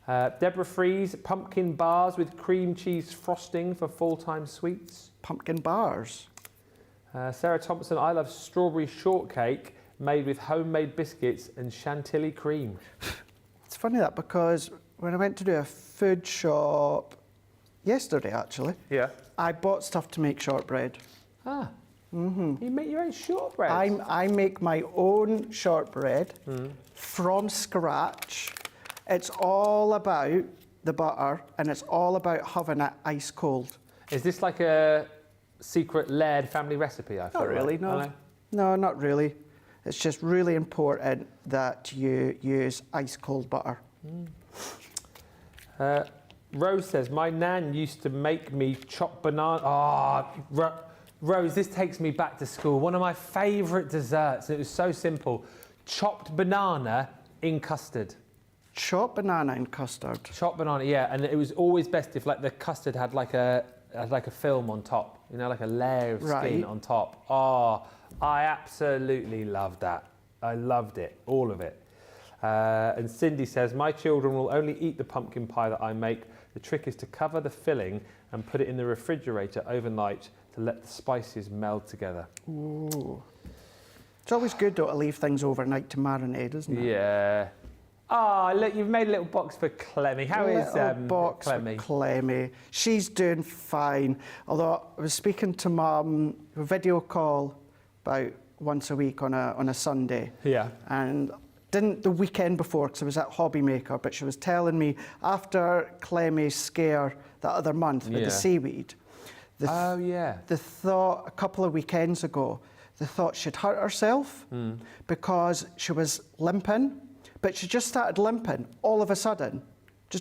Deborah Fries, pumpkin bars with cream cheese frosting for full-time sweets. Pumpkin bars. Sarah Thompson, I love strawberry shortcake made with homemade biscuits and chantilly cream. It's funny that, because when I went to do a food shop yesterday, actually, Yeah. I bought stuff to make shortbread. Ah. Mm-hmm. You make your own shortbread? I make my own shortbread from scratch. It's all about the butter, and it's all about having it ice cold. Is this like a secret Laird family recipe? I feel Not really, like? no. Oh, No, not really. It's just really important that you use ice cold butter. Rose says, my nan used to make me chop banana. Oh, Rose, this takes me back to school. One of my favourite desserts. It was so simple. Chopped banana in custard. Chopped banana in custard. Chopped banana, yeah. And it was always best if like the custard had like a film on top. You know, like a layer of skin on top. Oh, I absolutely loved that. I loved it, all of it. And Cindy says, my children will only eat the pumpkin pie that I make. The trick is to cover the filling and put it in the refrigerator overnight to let the spices meld together. Ooh. It's always good, though, to leave things overnight to marinate, isn't it? Yeah. Oh, look, you've made a little box for Clemmy. How is box Clemmy? For Clemmy. She's doing fine. Although I was speaking to Mum, a video call about once a week on a Sunday. Yeah. And didn't the weekend before, because I was at Hobby Maker, but she was telling me after Clemmy's scare that other month with the seaweed. They thought a couple of weekends ago, they thought she'd hurt herself because she was limping. But she just started limping all of a sudden.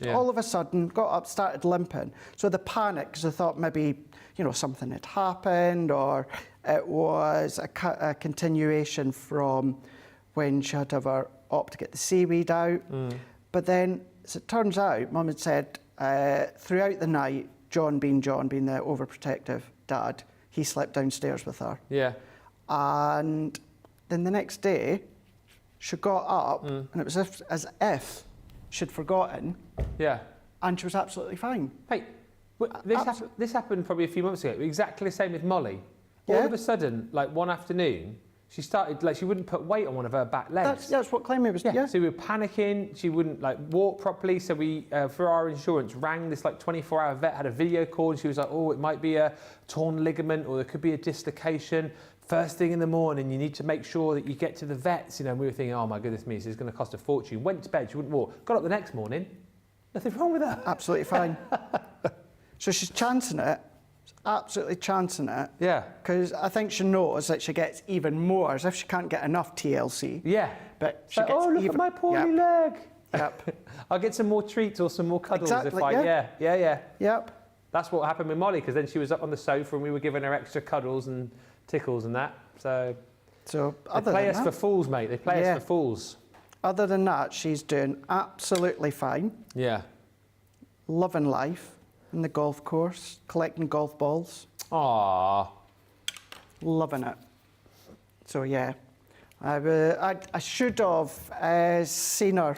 All of a sudden, got up, started limping. So the panic, because they thought maybe, something had happened, or it was a continuation from when she had to have her op to get the seaweed out. But then, as it turns out, Mum had said throughout the night, John being the overprotective dad, he slept downstairs with her. Yeah. And then the next day, she got up, and it was as if she'd forgotten. Yeah. And she was absolutely fine. Hey, this happened probably a few months ago. Exactly the same with Molly. All of a sudden, like one afternoon, she started, like, she wouldn't put weight on one of her back legs. That's what Clemmy was doing. Yeah. So we were panicking. She wouldn't, like, walk properly. So we, for our insurance, rang this, like, 24-hour vet, had a video call, and she was like, oh, it might be a torn ligament, or there could be a dislocation. First thing in the morning, you need to make sure that you get to the vets. And we were thinking, oh, my goodness me, this is going to cost a fortune. Went to bed, she wouldn't walk. Got up the next morning, nothing wrong with her. Absolutely fine. So she's chancing it. Absolutely chancing it. Yeah. Because I think she knows that she gets even more, as if she can't get enough TLC. Yeah. But she gets look even... at my poorly leg. Yep. I'll get some more treats or some more cuddles if Yep. That's what happened with Molly, because then she was up on the sofa and we were giving her extra cuddles and tickles and that. So they play us for fools, mate. They play us for fools. Other than that, she's doing absolutely fine. Yeah. Loving life in the golf course, collecting golf balls. Aww. Loving it. So yeah, I should have seen her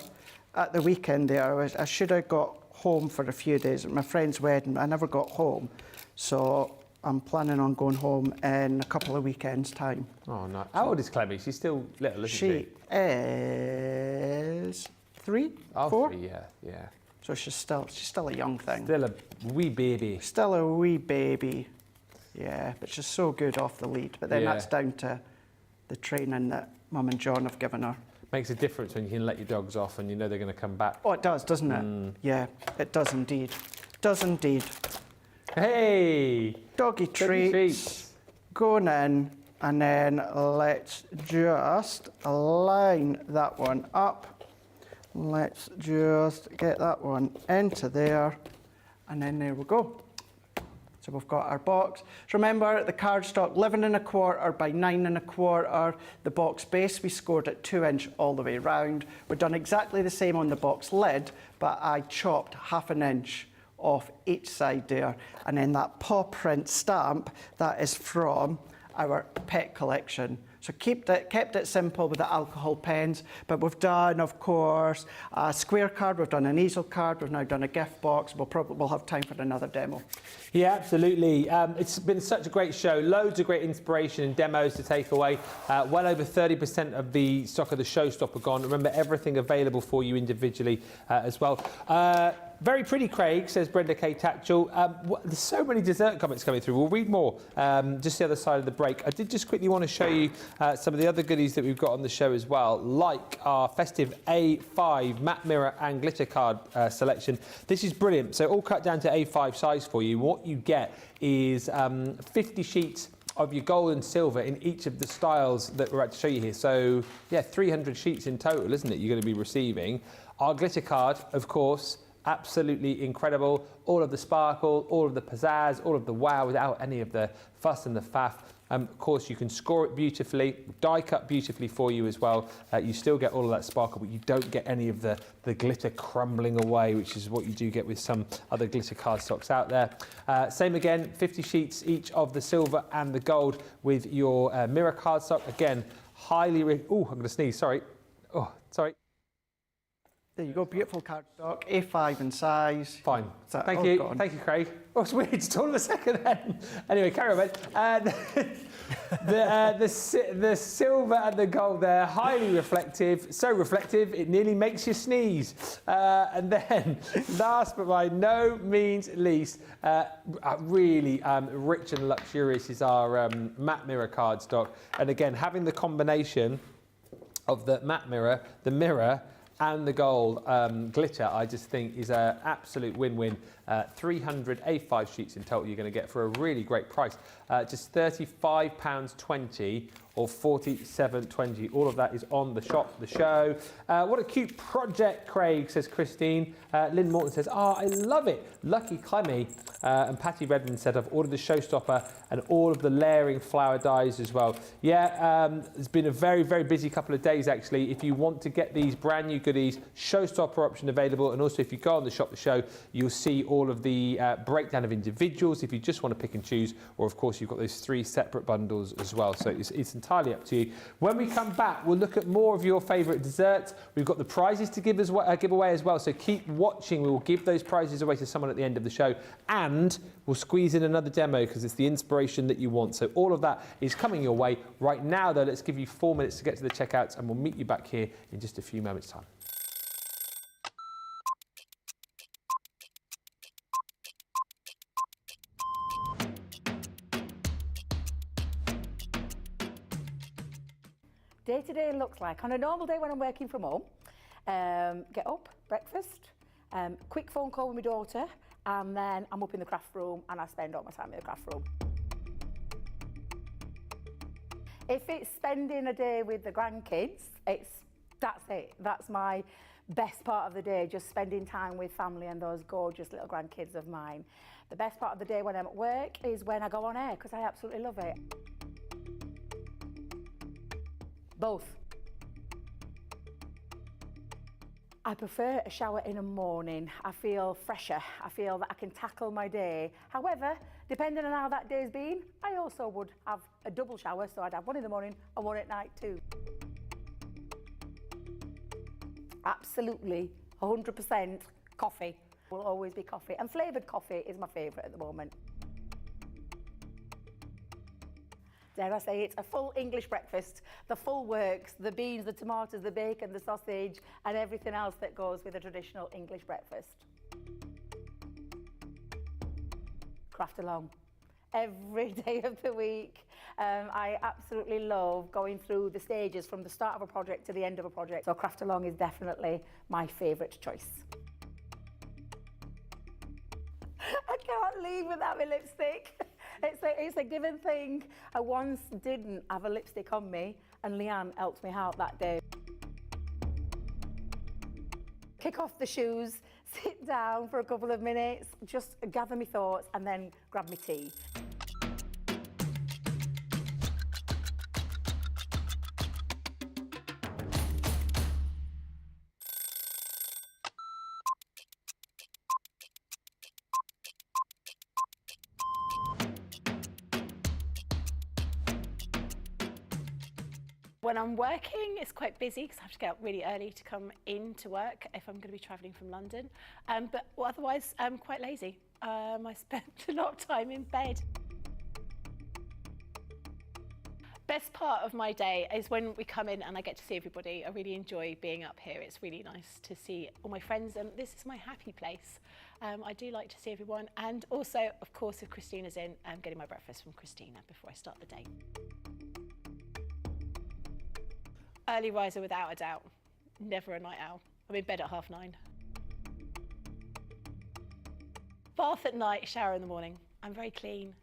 at the weekend there. I should have got home for a few days at my friend's wedding. I never got home, so I'm planning on going home in a couple of weekends' time. Oh no! How old is Clemmy? She's still little, isn't she? She is 3, 4. 3, yeah. So she's still a young thing. Still a wee baby. Still a wee baby. Yeah, but she's so good off the lead. But then that's down to the training that Mum and John have given her. Makes a difference when you can let your dogs off and you know they're going to come back. Oh, it does, doesn't it? Yeah, it does indeed. Does indeed. Hey! Doggy treats going in, and then let's just line that one up. Let's just get that one into there, and then there we go. So we've got our box. So remember, the cardstock 11 1/4 by 9 1/4. The box base we scored at 2 inch all the way round. We've done exactly the same on the box lid, but I chopped 1/2 inch off each side there. And then that paw print stamp, that is from our pet collection. So kept it simple with the alcohol pens, but we've done, of course, a square card, we've done an easel card, we've now done a gift box. We'll have time for another demo. Yeah, absolutely. It's been such a great show. Loads of great inspiration and demos to take away. Well over 30% of the stock of the showstopper gone. Remember, everything available for you individually as well. Very pretty, Craig, says Brenda K. Tatchell. There's so many dessert comments coming through. We'll read more just the other side of the break. I did just quickly want to show you some of the other goodies that we've got on the show as well, like our festive A5 matte mirror and glitter card selection. This is brilliant. So all cut down to A5 size for you. What you get is 50 sheets of your gold and silver in each of the styles that we're about to show you here. So, yeah, 300 sheets in total, isn't it, you're going to be receiving. Our glitter card, of course, absolutely incredible. All of the sparkle, all of the pizzazz, all of the wow without any of the fuss and the faff. Of course, you can score it beautifully, die cut beautifully for you as well. You still get all of that sparkle, but you don't get any of the glitter crumbling away, which is what you do get with some other glitter cardstocks out there. Same again, 50 sheets each of the silver and the gold with your mirror cardstock. Again, highly... Oh, I'm going to sneeze, sorry. Oh, sorry. There you go, beautiful cardstock, A5 in size. Fine. Thank you. Gone. Thank you, Craig. Oh, it's weird. It's all in a second then. Anyway, carry on, mate. The silver and the gold there, highly reflective. So reflective, it nearly makes you sneeze. And then, last but by no means least, really rich and luxurious is our matte mirror cardstock. And again, having the combination of the matte mirror, the mirror, and the gold glitter, I just think is an absolute win-win. 300 A5 sheets in total you're going to get for a really great price. Just £35.20 or £47.20. All of that is on the shop, the show. What a cute project, Craig, says Christine. Lynn Morton says, I love it. Lucky Clemmy. And Patty Redmond said, I've ordered the showstopper and all of the layering flower dies as well. Yeah, it's been a very, very busy couple of days, actually. If you want to get these brand new goodies, showstopper option available. And also, if you go on the shop, the show, you'll see all of the breakdown of individuals if you just want to pick and choose. Or, of course, you've got those 3 separate bundles as well. So it's entirely up to you. When we come back, we'll look at more of your favourite desserts. We've got the prizes to give away as well. So keep watching. We will give those prizes away to someone at the end of the show. And we'll squeeze in another demo because it's the inspiration that you want. So all of that is coming your way. Right now, though, let's give you 4 minutes to get to the checkouts and we'll meet you back here in just a few moments' time. Day to day looks like on a normal day when I'm working from home, get up, breakfast, quick phone call with my daughter, and then I'm up in the craft room and I spend all my time in the craft room. If it's spending a day with the grandkids, that's it. That's my best part of the day, just spending time with family and those gorgeous little grandkids of mine. The best part of the day when I'm at work is when I go on air, because I absolutely love it. Both. I prefer a shower in the morning. I feel fresher. I feel that I can tackle my day. However, depending on how that day's been, I also would have a double shower, so I'd have one in the morning and one at night too. Absolutely, 100% coffee. Will always be coffee. And flavoured coffee is my favourite at the moment. Dare I say it's a full English breakfast, the full works, the beans, the tomatoes, the bacon, the sausage, and everything else that goes with a traditional English breakfast. Craft along. Every day of the week. I absolutely love going through the stages from the start of a project to the end of a project. So craft along is definitely my favourite choice. can't leave without my lipstick. It's a given thing. I once didn't have a lipstick on me, and Leanne helped me out that day. Kick off the shoes, sit down for a couple of minutes, just gather my thoughts, and then grab my tea. When I'm working, it's quite busy because I have to get up really early to come into work if I'm going to be travelling from London. But otherwise, I'm quite lazy. I spend a lot of time in bed. Best part of my day is when we come in and I get to see everybody. I really enjoy being up here. It's really nice to see all my friends, and this is my happy place. I do like to see everyone, and also, of course, if Christina's in, I'm getting my breakfast from Christina before I start the day. Early riser without a doubt, never a night owl. I'm in bed at 9:30. Bath at night, shower in the morning. I'm very clean.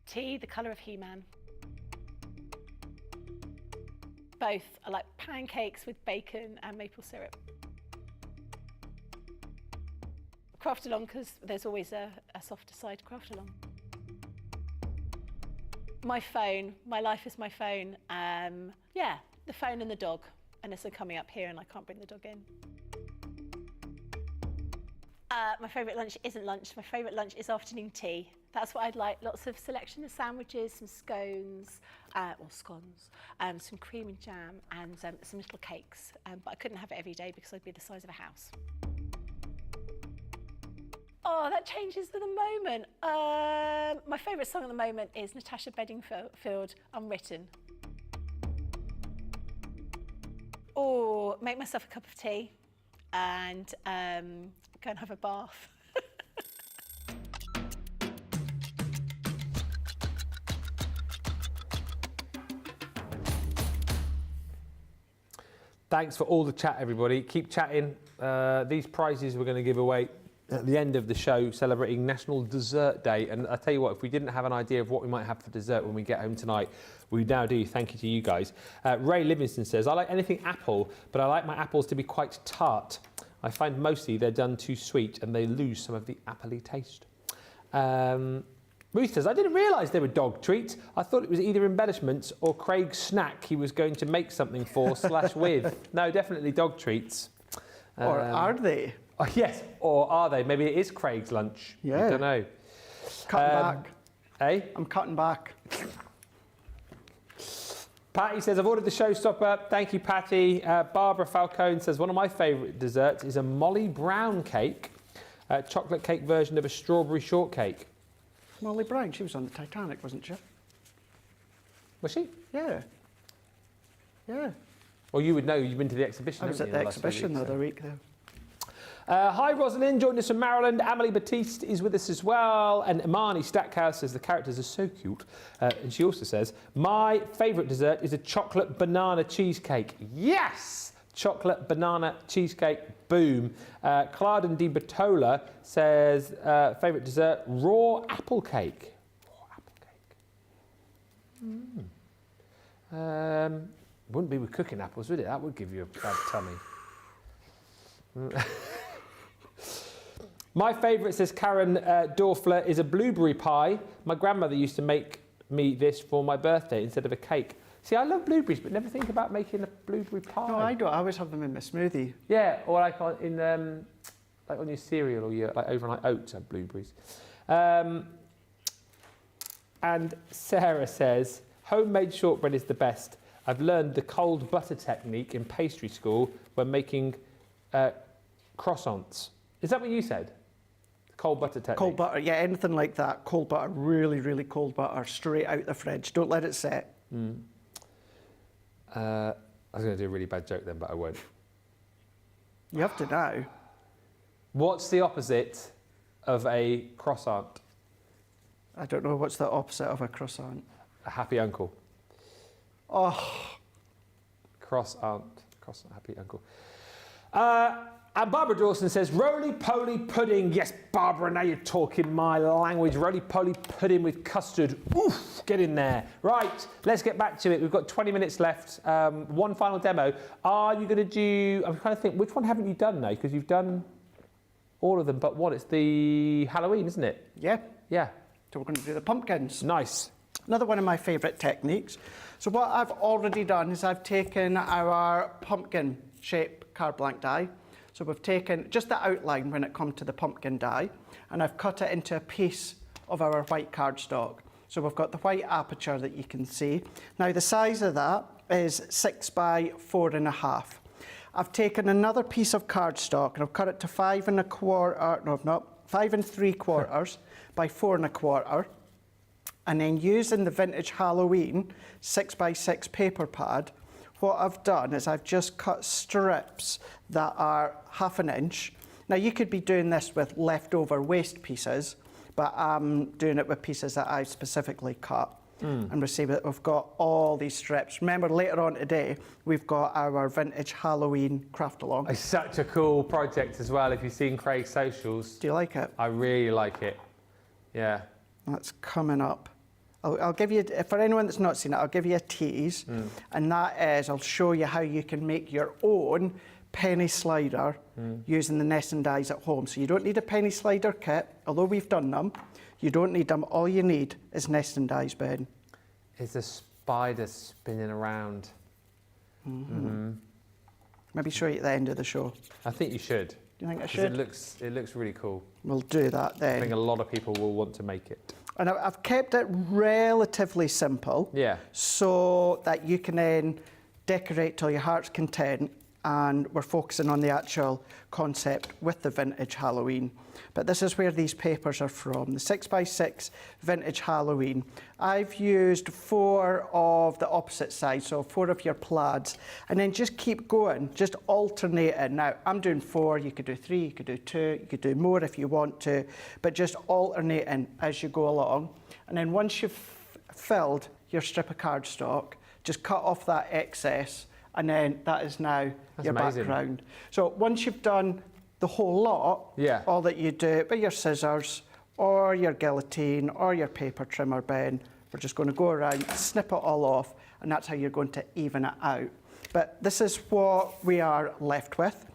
Tea, the colour of He-Man. Both. I like pancakes with bacon and maple syrup. Craft along because there's always a softer side to craft along. My phone, my life is my phone. Yeah, the phone and the dog, unless I'm coming up here and I can't bring the dog in. My favourite lunch isn't lunch. My favourite lunch is afternoon tea. That's what I'd like. Lots of selection of sandwiches, some scones, or scones, some cream and jam, and some little cakes. But I couldn't have it every day because I'd be the size of a house. Oh, that changes to the moment. My favourite song at the moment is Natasha Bedingfield, Unwritten. Or make myself a cup of tea and go and have a bath. Thanks for all the chat, everybody. Keep chatting. These prizes we're going to give away at the end of the show, celebrating National Dessert Day. And I tell you what, if we didn't have an idea of what we might have for dessert when we get home tonight, we now do. Thank you to you guys. Ray Livingston says, I like anything apple, but I like my apples to be quite tart. I find mostly they're done too sweet and they lose some of the appley taste. Ruth says, I didn't realise they were dog treats. I thought it was either embellishments or Craig's snack he was going to make something for / with. No, definitely dog treats. Or are they? Oh, yes, or are they? Maybe it is Craig's lunch. Yeah. I don't know. Cutting back. Eh? I'm cutting back. Patty says, I've ordered the showstopper. Thank you, Patty. Barbara Falcone says, one of my favourite desserts is a Molly Brown cake, a chocolate cake version of a strawberry shortcake. Molly Brown, she was on the Titanic, wasn't she? Was she? Yeah. Yeah. Well, you would know. You've been to the exhibition. I was at the exhibition the other week, though. Hi, Rosalind, joined us from Maryland. Amelie Batiste is with us as well. And Imani Stackhouse says the characters are so cute. And she also says, my favourite dessert is a chocolate banana cheesecake. Yes! Chocolate banana cheesecake. Boom. Clarden Di Batola says, favourite dessert, raw apple cake. Raw apple cake. Wouldn't be with cooking apples, would it? That would give you a bad tummy. My favourite, says Karen Dorfler, is a blueberry pie. My grandmother used to make me this for my birthday instead of a cake. See, I love blueberries, but never think about making a blueberry pie. No, I don't. I always have them in my smoothie. Yeah, or like on your cereal or your like overnight oats have blueberries. And Sarah says, homemade shortbread is the best. I've learned the cold butter technique in pastry school when making croissants. Is that what you said? Cold butter technique? Cold butter, yeah, anything like that. Cold butter, really, really cold butter, straight out the fridge. Don't let it set. I was going to do a really bad joke then, but I won't. You have to now. What's the opposite of a croissant? I don't know what's the opposite of a croissant. A happy uncle. Oh. Croissant, happy uncle. And Barbara Dawson says, roly-poly pudding. Yes, Barbara, now you're talking my language. Roly-poly pudding with custard. Oof, get in there. Right, let's get back to it. We've got 20 minutes left. One final demo. Are you going to do... I'm trying to think, which one haven't you done now? Because you've done all of them, but what? It's the Halloween, isn't it? Yeah. Yeah. So we're going to do the pumpkins. Nice. Another one of my favourite techniques. So what I've already done is I've taken our pumpkin shape card blank die. So we've taken just the outline when it comes to the pumpkin die, and I've cut it into a piece of our white cardstock. So we've got the white aperture that you can see. Now the size of that is 6 by 4.5. I've taken another piece of cardstock and I've cut it to 5 3/4 by 4 1/4. And then using the vintage Halloween 6 by 6 paper pad, what I've done is I've just cut strips that are 1/2 inch. Now you could be doing this with leftover waste pieces, but I'm doing it with pieces that I've specifically cut. And we see that we've got all these strips. Remember, later on today, we've got our vintage Halloween craft along. It's such a cool project as well, if you've seen Craig's socials. Do you like it? I really like it. Yeah. That's coming up. I'll give you, for anyone that's not seen it, I'll give you a tease. And that is, I'll show you how you can make your own penny slider using the nesting dies at home. So you don't need a penny slider kit, although we've done them. You don't need them. All you need is nesting dies, Ben. Is a spider spinning around? Maybe show you at the end of the show. I think you should. Do you think I 'Cause should? It looks really cool. We'll do that I then. think a lot of people will want to make it. And I've kept it relatively simple. Yeah. So that you can then decorate till your heart's content, and we're focusing on the actual concept with the vintage Halloween. But this is where these papers are from, the 6 by 6 vintage Halloween. I've used 4 of the opposite side, so 4 of your plaids, and then just keep going, just alternating. Now, I'm doing 4, you could do 3, you could do 2, you could do more if you want to, but just alternating as you go along. And then once you've filled your strip of cardstock, just cut off that excess, and then that is now your amazing. background. So once you've done the whole lot, Yeah. all that you do with your scissors or your guillotine or your paper trimmer, Ben, we're just going to go around, snip it all off, and that's how you're going to even it out. But this is what we are left with.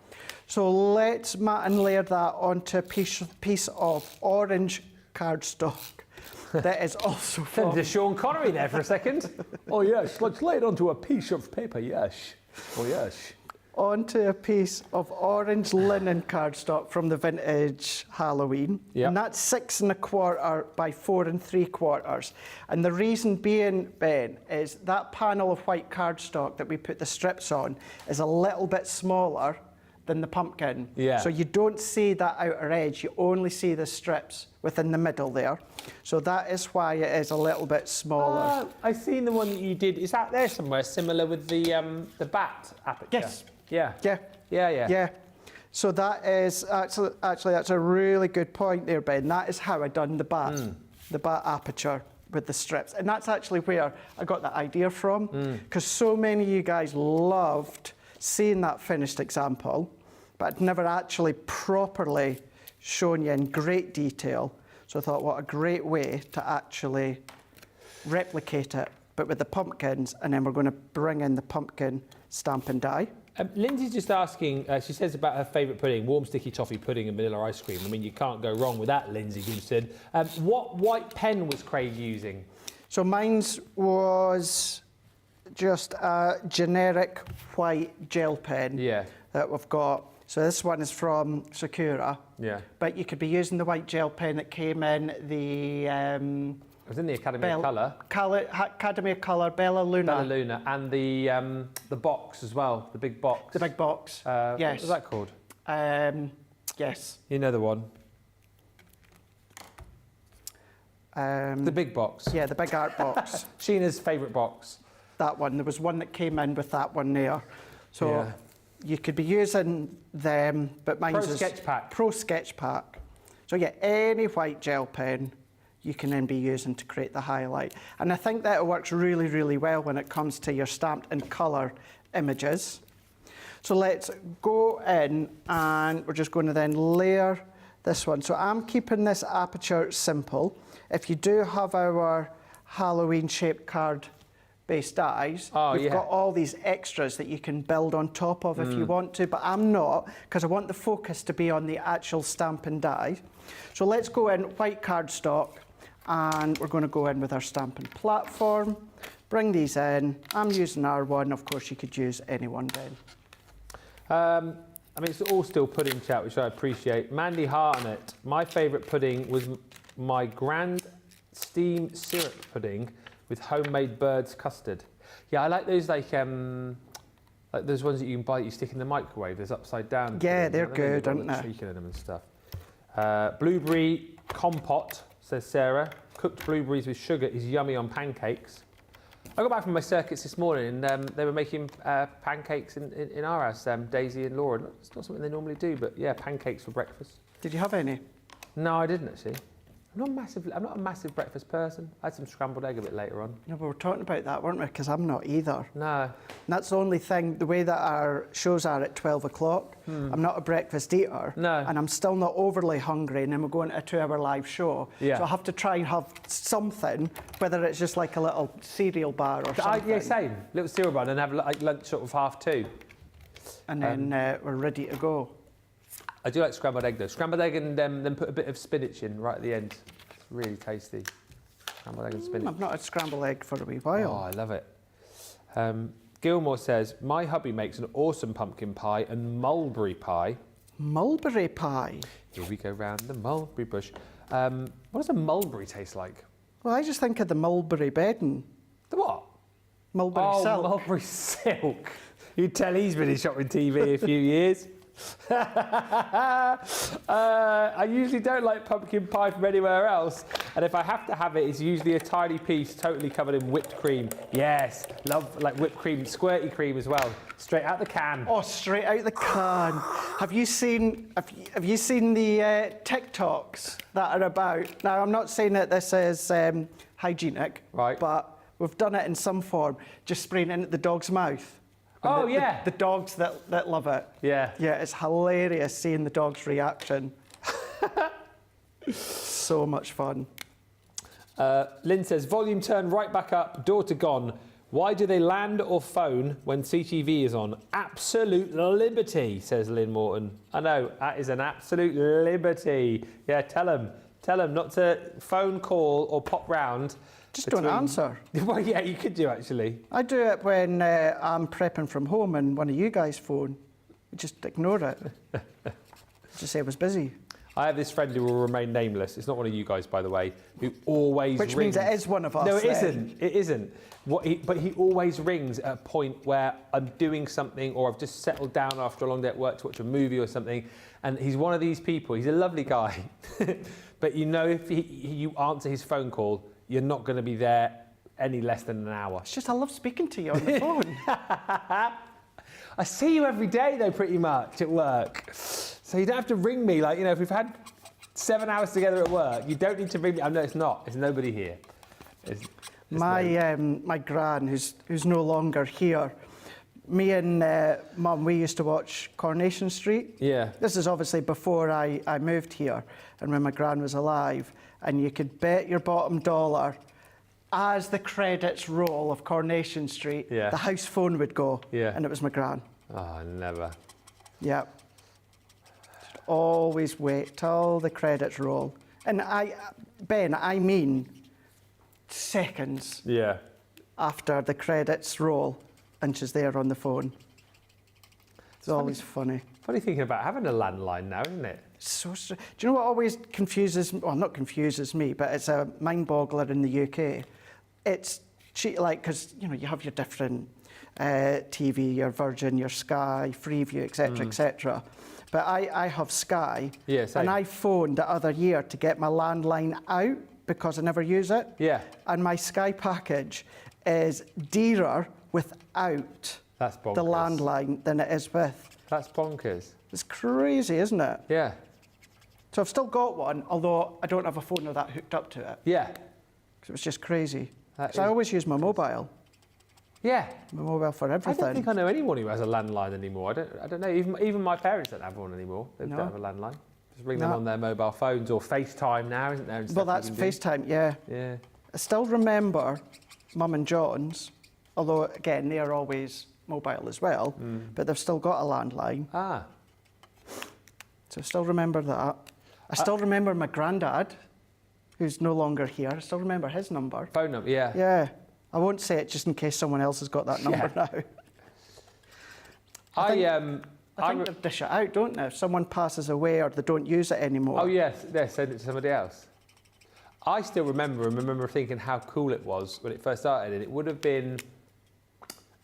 So let's mat and layer that onto a piece of orange cardstock. That is also from... Turned to Sean Connery there for a second. Oh yes, let's lay it onto a piece of paper, yes. Oh yes. Onto a piece of orange linen cardstock from the vintage Halloween. Yep. And that's 6 1/4 by 4 3/4. And the reason being, Ben, is that panel of white cardstock that we put the strips on is a little bit smaller than the pumpkin. Yeah. So you don't see that outer edge, you only see the strips within the middle there. So that is why it is a little bit smaller. I've seen the one that you did. Is that there somewhere, similar with the bat aperture? Yes. Yeah. Yeah. Yeah. Yeah. So that is, actually that's a really good point there, Ben. That is how I done the bat aperture with the strips. And that's actually where I got that idea from, because so many of you guys loved seeing that finished example, but I'd never actually properly shown you in great detail. So I thought, what a great way to actually replicate it, but with the pumpkins, and then we're going to bring in the pumpkin stamp and die. Lindsay's just asking, she says about her favourite pudding, warm sticky toffee pudding and vanilla ice cream. I mean, you can't go wrong with that, Lindsay Gibson. What white pen was Craig using? So mine's was just a generic white gel pen that we've got. So this one is from Sakura. Yeah. But you could be using the white gel pen that came in the... It was in the Academy of Colour. Academy of Colour, Bella Luna. Bella Luna, and the box as well, the big box. The big box, yes. What was that called? Yes. You know the one. The big box. Yeah, the big art box. Sheena's favourite box. That one. There was one that came in with that one there. So you could be using them, but mine's is Sketch Pack. Pro Sketch Pack. So yeah, any white gel pen you can then be using to create the highlight. And I think that it works really, really well when it comes to your stamped in colour images. So let's go in and we're just going to then layer this one. So I'm keeping this aperture simple. If you do have our Halloween shaped card based dies, we've got all these extras that you can build on top of if you want to, but I'm not, because I want the focus to be on the actual stamping die. So let's go in white cardstock, and we're going to go in with our stamping platform, bring these in. I'm using R1, of course you could use any one then. I mean, it's all still pudding chat, which I appreciate. Mandy Hartnett, my favourite pudding was my grand steam syrup pudding with homemade bird's custard. Yeah, I like those like those ones that you can buy that you stick in the microwave. There's upside down. Yeah, they're good, aren't they? Chicken in them and stuff. Blueberry compote, says Sarah. Cooked blueberries with sugar is yummy on pancakes. I got back from my circuits this morning and they were making pancakes in our house, Daisy and Laura. It's not something they normally do, but yeah, pancakes for breakfast. Did you have any? No, I didn't actually. I'm not a massive breakfast person. I had some scrambled egg a bit later on. No, but we're talking about that, weren't we? Because I'm not either. No. And that's the only thing, the way that our shows are at 12 o'clock, I'm not a breakfast eater. No. And I'm still not overly hungry, and then we're going to a 2-hour live show. Yeah. So I have to try and have something, whether it's just like a little cereal bar or something. Yeah, same. Little cereal bar and then have like lunch sort of 2:30. And then we're ready to go. I do like scrambled egg though. Scrambled egg and then put a bit of spinach in right at the end. It's really tasty. Scrambled egg and spinach. I've not had scrambled egg for a wee while. Oh, I love it. Gilmore says, my hubby makes an awesome pumpkin pie and mulberry pie. Mulberry pie? Here we go round the mulberry bush. What does a mulberry taste like? Well, I just think of the mulberry bedding. The what? Mulberry silk. Mulberry silk. You'd tell he's been in shopping TV a few years. I usually don't like pumpkin pie from anywhere else, and if I have to have it, it's usually a tiny piece totally covered in whipped cream. Yes, love like whipped cream, squirty cream as well, straight out the can. Oh, straight out the can. Have you seen the TikToks that are about? Now, I'm not saying that this is hygienic, right? But we've done it in some form, just spraying it into the dog's mouth. Oh, yeah. The dogs that love it. Yeah. Yeah, it's hilarious seeing the dog's reaction. So much fun. Lynn says, volume turned right back up, daughter gone. Why do they land or phone when CTV is on? Absolute liberty, says Lynn Morton. I know, that is an absolute liberty. Yeah, tell them not to phone, call or pop round. Just don't answer. Well, yeah, you could do, actually. I do it when I'm prepping from home and one of you guys phone. You just ignore it. Just say I was busy. I have this friend who will remain nameless. It's not one of you guys, by the way, who always Which rings. means it is one of us. No, it then. isn't. It isn't. But he always rings at a point where I'm doing something or I've just settled down after a long day at work to watch a movie or something. And he's one of these people. He's a lovely guy. But you know if you answer his phone call, you're not going to be there any less than an hour. It's just I love speaking to you on the phone. I see you every day, though, pretty much, at work. So you don't have to ring me. Like, you know, if we've had 7 hours together at work, you don't need to ring me. Oh, no, it's not. There's nobody here. My gran, who's no longer here, me and Mum, we used to watch Coronation Street. Yeah. This is obviously before I moved here and when my gran was alive. And you could bet your bottom dollar, as the credits roll of Coronation Street, the house phone would go. Yeah. And it was my gran. Oh, never. Yeah. Just always wait till the credits roll. And Ben, I mean seconds after the credits roll and she's there on the phone. It's always funny. Funny thinking about having a landline now, isn't it? Do you know what always confuses, well, not confuses me, but it's a mind boggler in the UK. It's like, because, you know, you have your different TV, your Virgin, your Sky, Freeview, etc., etc. But I have Sky, and I phoned the other year to get my landline out because I never use it. Yeah. And my Sky package is dearer without the landline than it is with. That's bonkers. It's crazy, isn't it? Yeah. So I've still got one, although I don't have a phone or that hooked up to it. Yeah. Because it was just crazy. So I always use my mobile. Yeah. My mobile for everything. I don't think I know anyone who has a landline anymore. I don't know. Even my parents don't have one anymore. They don't have a landline. Just ring them on their mobile phones or FaceTime now, isn't there? Well, that's FaceTime, yeah. Yeah. I still remember Mum and John's, although again they are always mobile as well, but they've still got a landline. Ah. So I still remember that. I still remember my granddad, who's no longer here. I still remember his number. Phone number, yeah. Yeah. I won't say it just in case someone else has got that number now. I think they dish it out, don't they? If someone passes away or they don't use it anymore. Oh yes, they send it to somebody else. I still remember thinking how cool it was when it first started, and it would have been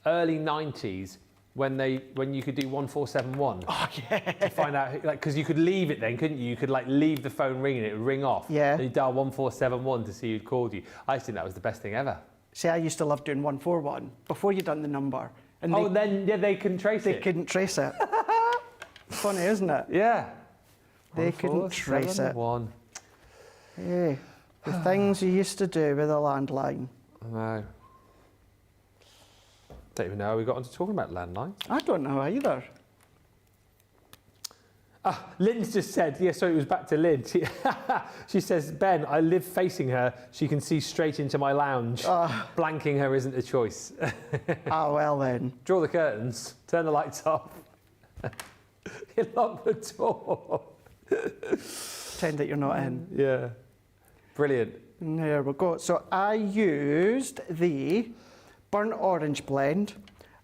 early 90s when you could do 1471. Oh yeah. To find out, like, because you could leave it then, couldn't you? You could like leave the phone ringing, it would ring off. Yeah. And you dial 1471 to see who'd called you. I just think that was the best thing ever. See, I used to love doing 141 before you done the number. And then they couldn't trace it. They couldn't trace it. Funny, isn't it? Yeah. They couldn't trace it. 1471. Yeah. The things you used to do with a landline. I know. Don't even know how we got onto talking about landlines. I don't know either. Lynn's just said, sorry, it was back to Lynn. She says, Ben, I live facing her. She can see straight into my lounge. Blanking her isn't a choice. Well then. Draw the curtains, turn the lights off. You lock the door. Pretend that you're not in. Yeah. Brilliant. There we go. So I used the burnt orange blend.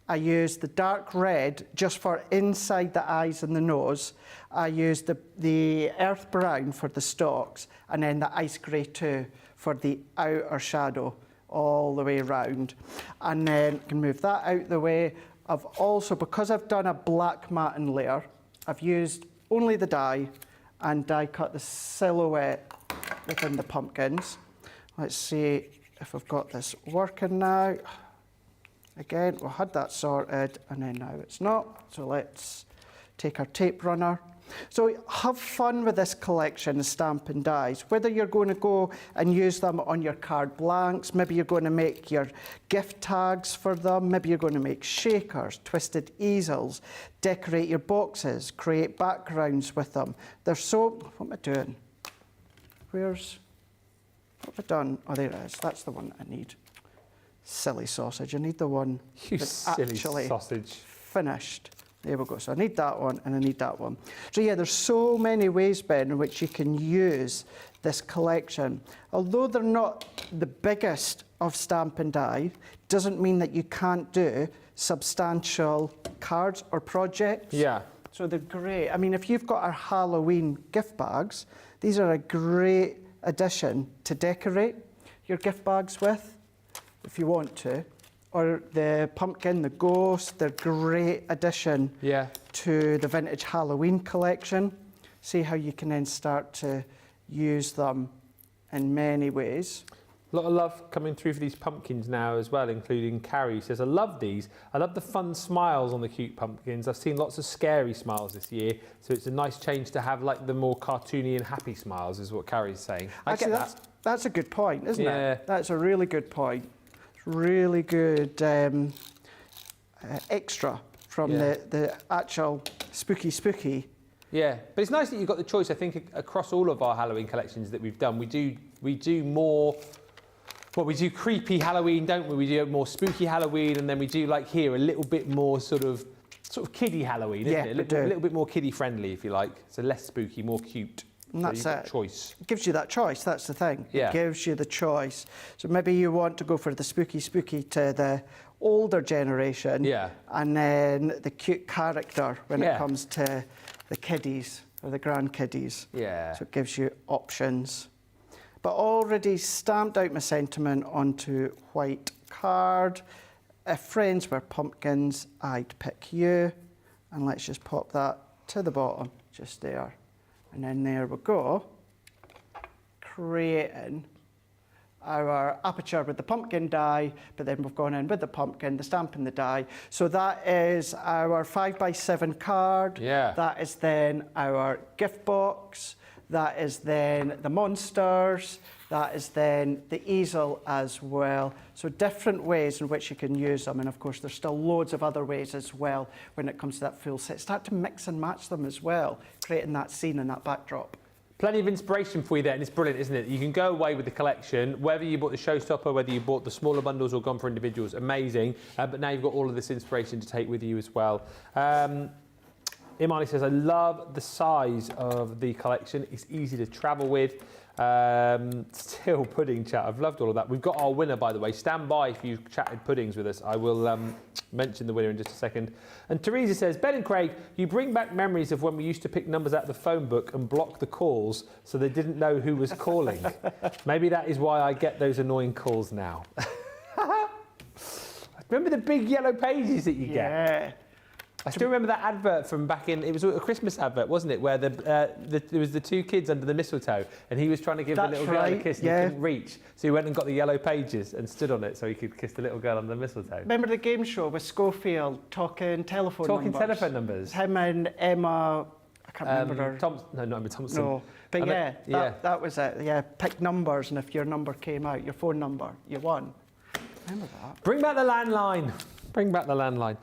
I used the dark red just for inside the eyes and the nose. I used the earth brown for the stalks, and then the ice grey too for the outer shadow all the way around. And then I can move that out the way. I've also, because I've done a black matting layer, I've used only the dye and die cut the silhouette within the pumpkins. Let's see if I've got this working now. Again, we had that sorted, and then now it's not. So let's take our tape runner. So have fun with this collection of Stampin' Dies. Whether you're going to go and use them on your card blanks, maybe you're going to make your gift tags for them, maybe you're going to make shakers, twisted easels, decorate your boxes, create backgrounds with them. There's so... What am I doing? What have I done? Oh, there it is. That's the one I need. Silly sausage. I need the one that's actually sausage. Finished. There we go. So I need that one and I need that one. So yeah, there's so many ways, Ben, in which you can use this collection. Although they're not the biggest of Stampin' Die, doesn't mean that you can't do substantial cards or projects. Yeah. So they're great. I mean, if you've got our Halloween gift bags, these are a great addition to decorate your gift bags with, if you want to. Or the pumpkin, the ghost, they're great addition to the vintage Halloween collection. See how you can then start to use them in many ways. A lot of love coming through for these pumpkins now as well, including Carrie says, I love these. I love the fun smiles on the cute pumpkins. I've seen lots of scary smiles this year, so it's a nice change to have like the more cartoony and happy smiles, is what Carrie's saying. Actually, that's a good point, isn't it? That's a really good point. Really good extra from the actual spooky. Yeah, but it's nice that you've got the choice. I think across all of our Halloween collections that we've done, we do more. Well, we do creepy Halloween, don't we? We do more spooky Halloween, and then we do like here a little bit more sort of kiddie Halloween, isn't it? A little bit more kiddie friendly, if you like. So less spooky, more cute. And that's it. Choice. It gives you that choice, that's the thing. Yeah. It gives you the choice. So maybe you want to go for the spooky to the older generation. Yeah. And then the cute character when it comes to the kiddies or the grandkiddies. Yeah. So it gives you options. But already stamped out my sentiment onto white card. If friends were pumpkins, I'd pick you. And let's just pop that to the bottom, just there. And then there we go, creating our aperture with the pumpkin die, but then we've gone in with the pumpkin, the stamp and the die. So that is our 5x7 card. Yeah. That is then our gift box. that is then the monsters, that is then the easel as well. So different ways in which you can use them, and of course there's still loads of other ways as well when it comes to that full set. Start to mix and match them as well, creating that scene and that backdrop. Plenty of inspiration for you there, and it's brilliant, isn't it? You can go away with the collection, whether you bought the showstopper, whether you bought the smaller bundles or gone for individuals, amazing. But now you've got all of this inspiration to take with you as well. Imani says, I love the size of the collection. It's easy to travel with. Still pudding chat. I've loved all of that. We've got our winner, by the way. Stand by if you've chatted puddings with us. I will mention the winner in just a second. And Teresa says, Ben and Craig, you bring back memories of when we used to pick numbers out of the phone book and block the calls so they didn't know who was calling. Maybe that is why I get those annoying calls now. Remember the big yellow pages that you get? Yeah. I still remember that advert from back in, it was a Christmas advert, wasn't it, where there was the two kids under the mistletoe and he was trying to give the little girl a kiss and he couldn't reach. So he went and got the yellow pages and stood on it so he could kiss the little girl under the mistletoe. Remember the game show with Schofield talking telephone numbers? Talking telephone numbers. Him and Emma, I can't remember her. No, not Emma Thompson. No, but that was it. Yeah, pick numbers and if your number came out, your phone number, you won. Remember that? Bring back the landline. Bring back the landline.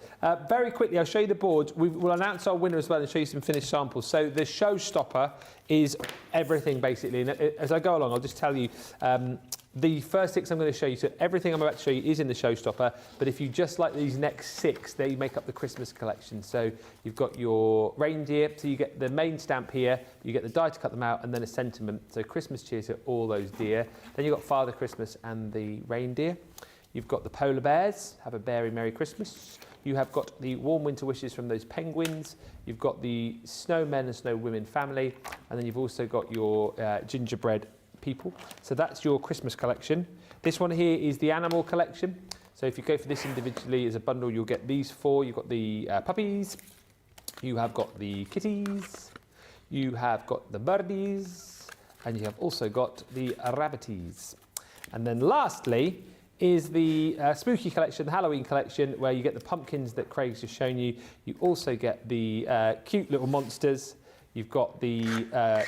Very quickly, I'll show you the boards. We'll announce our winner as well and show you some finished samples. So the showstopper is everything, basically. And as I go along, I'll just tell you, the first 6 I'm going to show you, so everything I'm about to show you is in the showstopper, but if you just like these next 6, they make up the Christmas collection. So you've got your reindeer, so you get the main stamp here, you get the die to cut them out, and then a sentiment. So Christmas cheer to all those deer. Then you've got Father Christmas and the reindeer. You've got the polar bears, have a very Merry Christmas. You have got the warm winter wishes from those penguins. You've got the snowmen and snowwomen family. And then you've also got your gingerbread people. So that's your Christmas collection. This one here is the animal collection. So if you go for this individually as a bundle, you'll get these 4. You've got the puppies. You have got the kitties. You have got the birdies. And you have also got the rabbities. And then lastly, is the spooky collection, the Halloween collection, where you get the pumpkins that Craig's just shown you. You also get the cute little monsters. You've got the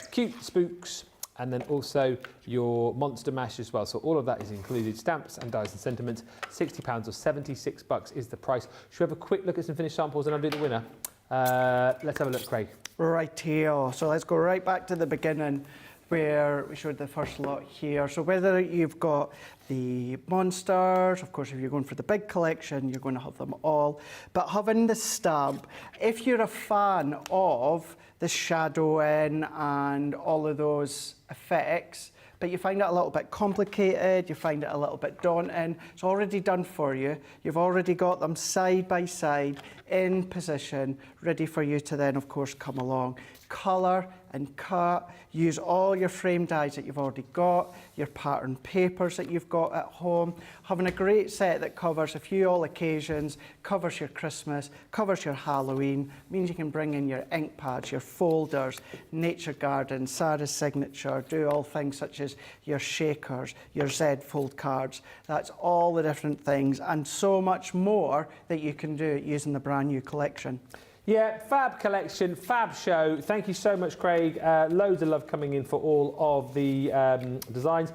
cute spooks, and then also your monster mash as well. So all of that is included. Stamps and dies and sentiments. £60 or $76 is the price. Should we have a quick look at some finished samples and I'll do the winner? Let's have a look, Craig. Right here. So let's go right back to the beginning, where we showed the first lot here. So whether you've got the monsters, of course, if you're going for the big collection, you're going to have them all. But having the stamp, if you're a fan of the shadowing and all of those effects, but you find it a little bit complicated, you find it a little bit daunting, it's already done for you. You've already got them side by side in position, ready for you to then, of course, come along. Colour and cut, use all your frame dies that you've already got, your pattern papers that you've got at home, having a great set that covers a few all occasions, covers your Christmas, covers your Halloween, means you can bring in your ink pads, your folders, nature garden, Sarah's signature, do all things such as your shakers, your Z fold cards. That's all the different things and so much more that you can do using the brand new collection. Yeah, fab collection, fab show. Thank you so much, Craig. Loads of love coming in for all of the designs.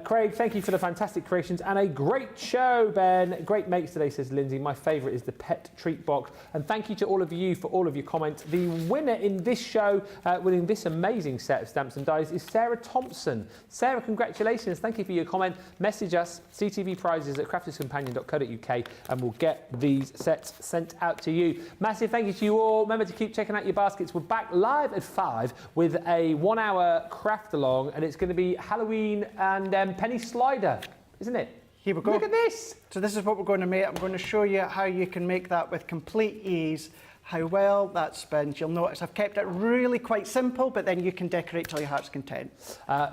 Craig, thank you for the fantastic creations and a great show, Ben. Great mates today, says Lindsay. My favourite is the pet treat box. And thank you to all of you for all of your comments. The winner in this show, winning this amazing set of stamps and dies, is Sarah Thompson. Sarah, congratulations. Thank you for your comment. Message us, ctvprizes@crafterscompanion.co.uk, and we'll get these sets sent out to you. Massive thank you to you all. Remember to keep checking out your baskets. We're back live at 5 with a 1-hour craft along, and it's going to be Halloween and penny slider, isn't it? Here we go. Look at this. So this is what we're going to make. I'm going to show you how you can make that with complete ease, how well that spins. You'll notice I've kept it really quite simple, but then you can decorate till your heart's content.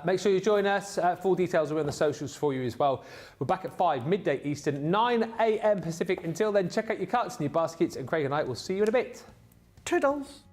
Make sure you join us. Full details are on the socials for you as well. We're back at 5, midday Eastern, 9 a.m. Pacific. Until then, check out your carts and your baskets, and Craig and I will see you in a bit. Toodles.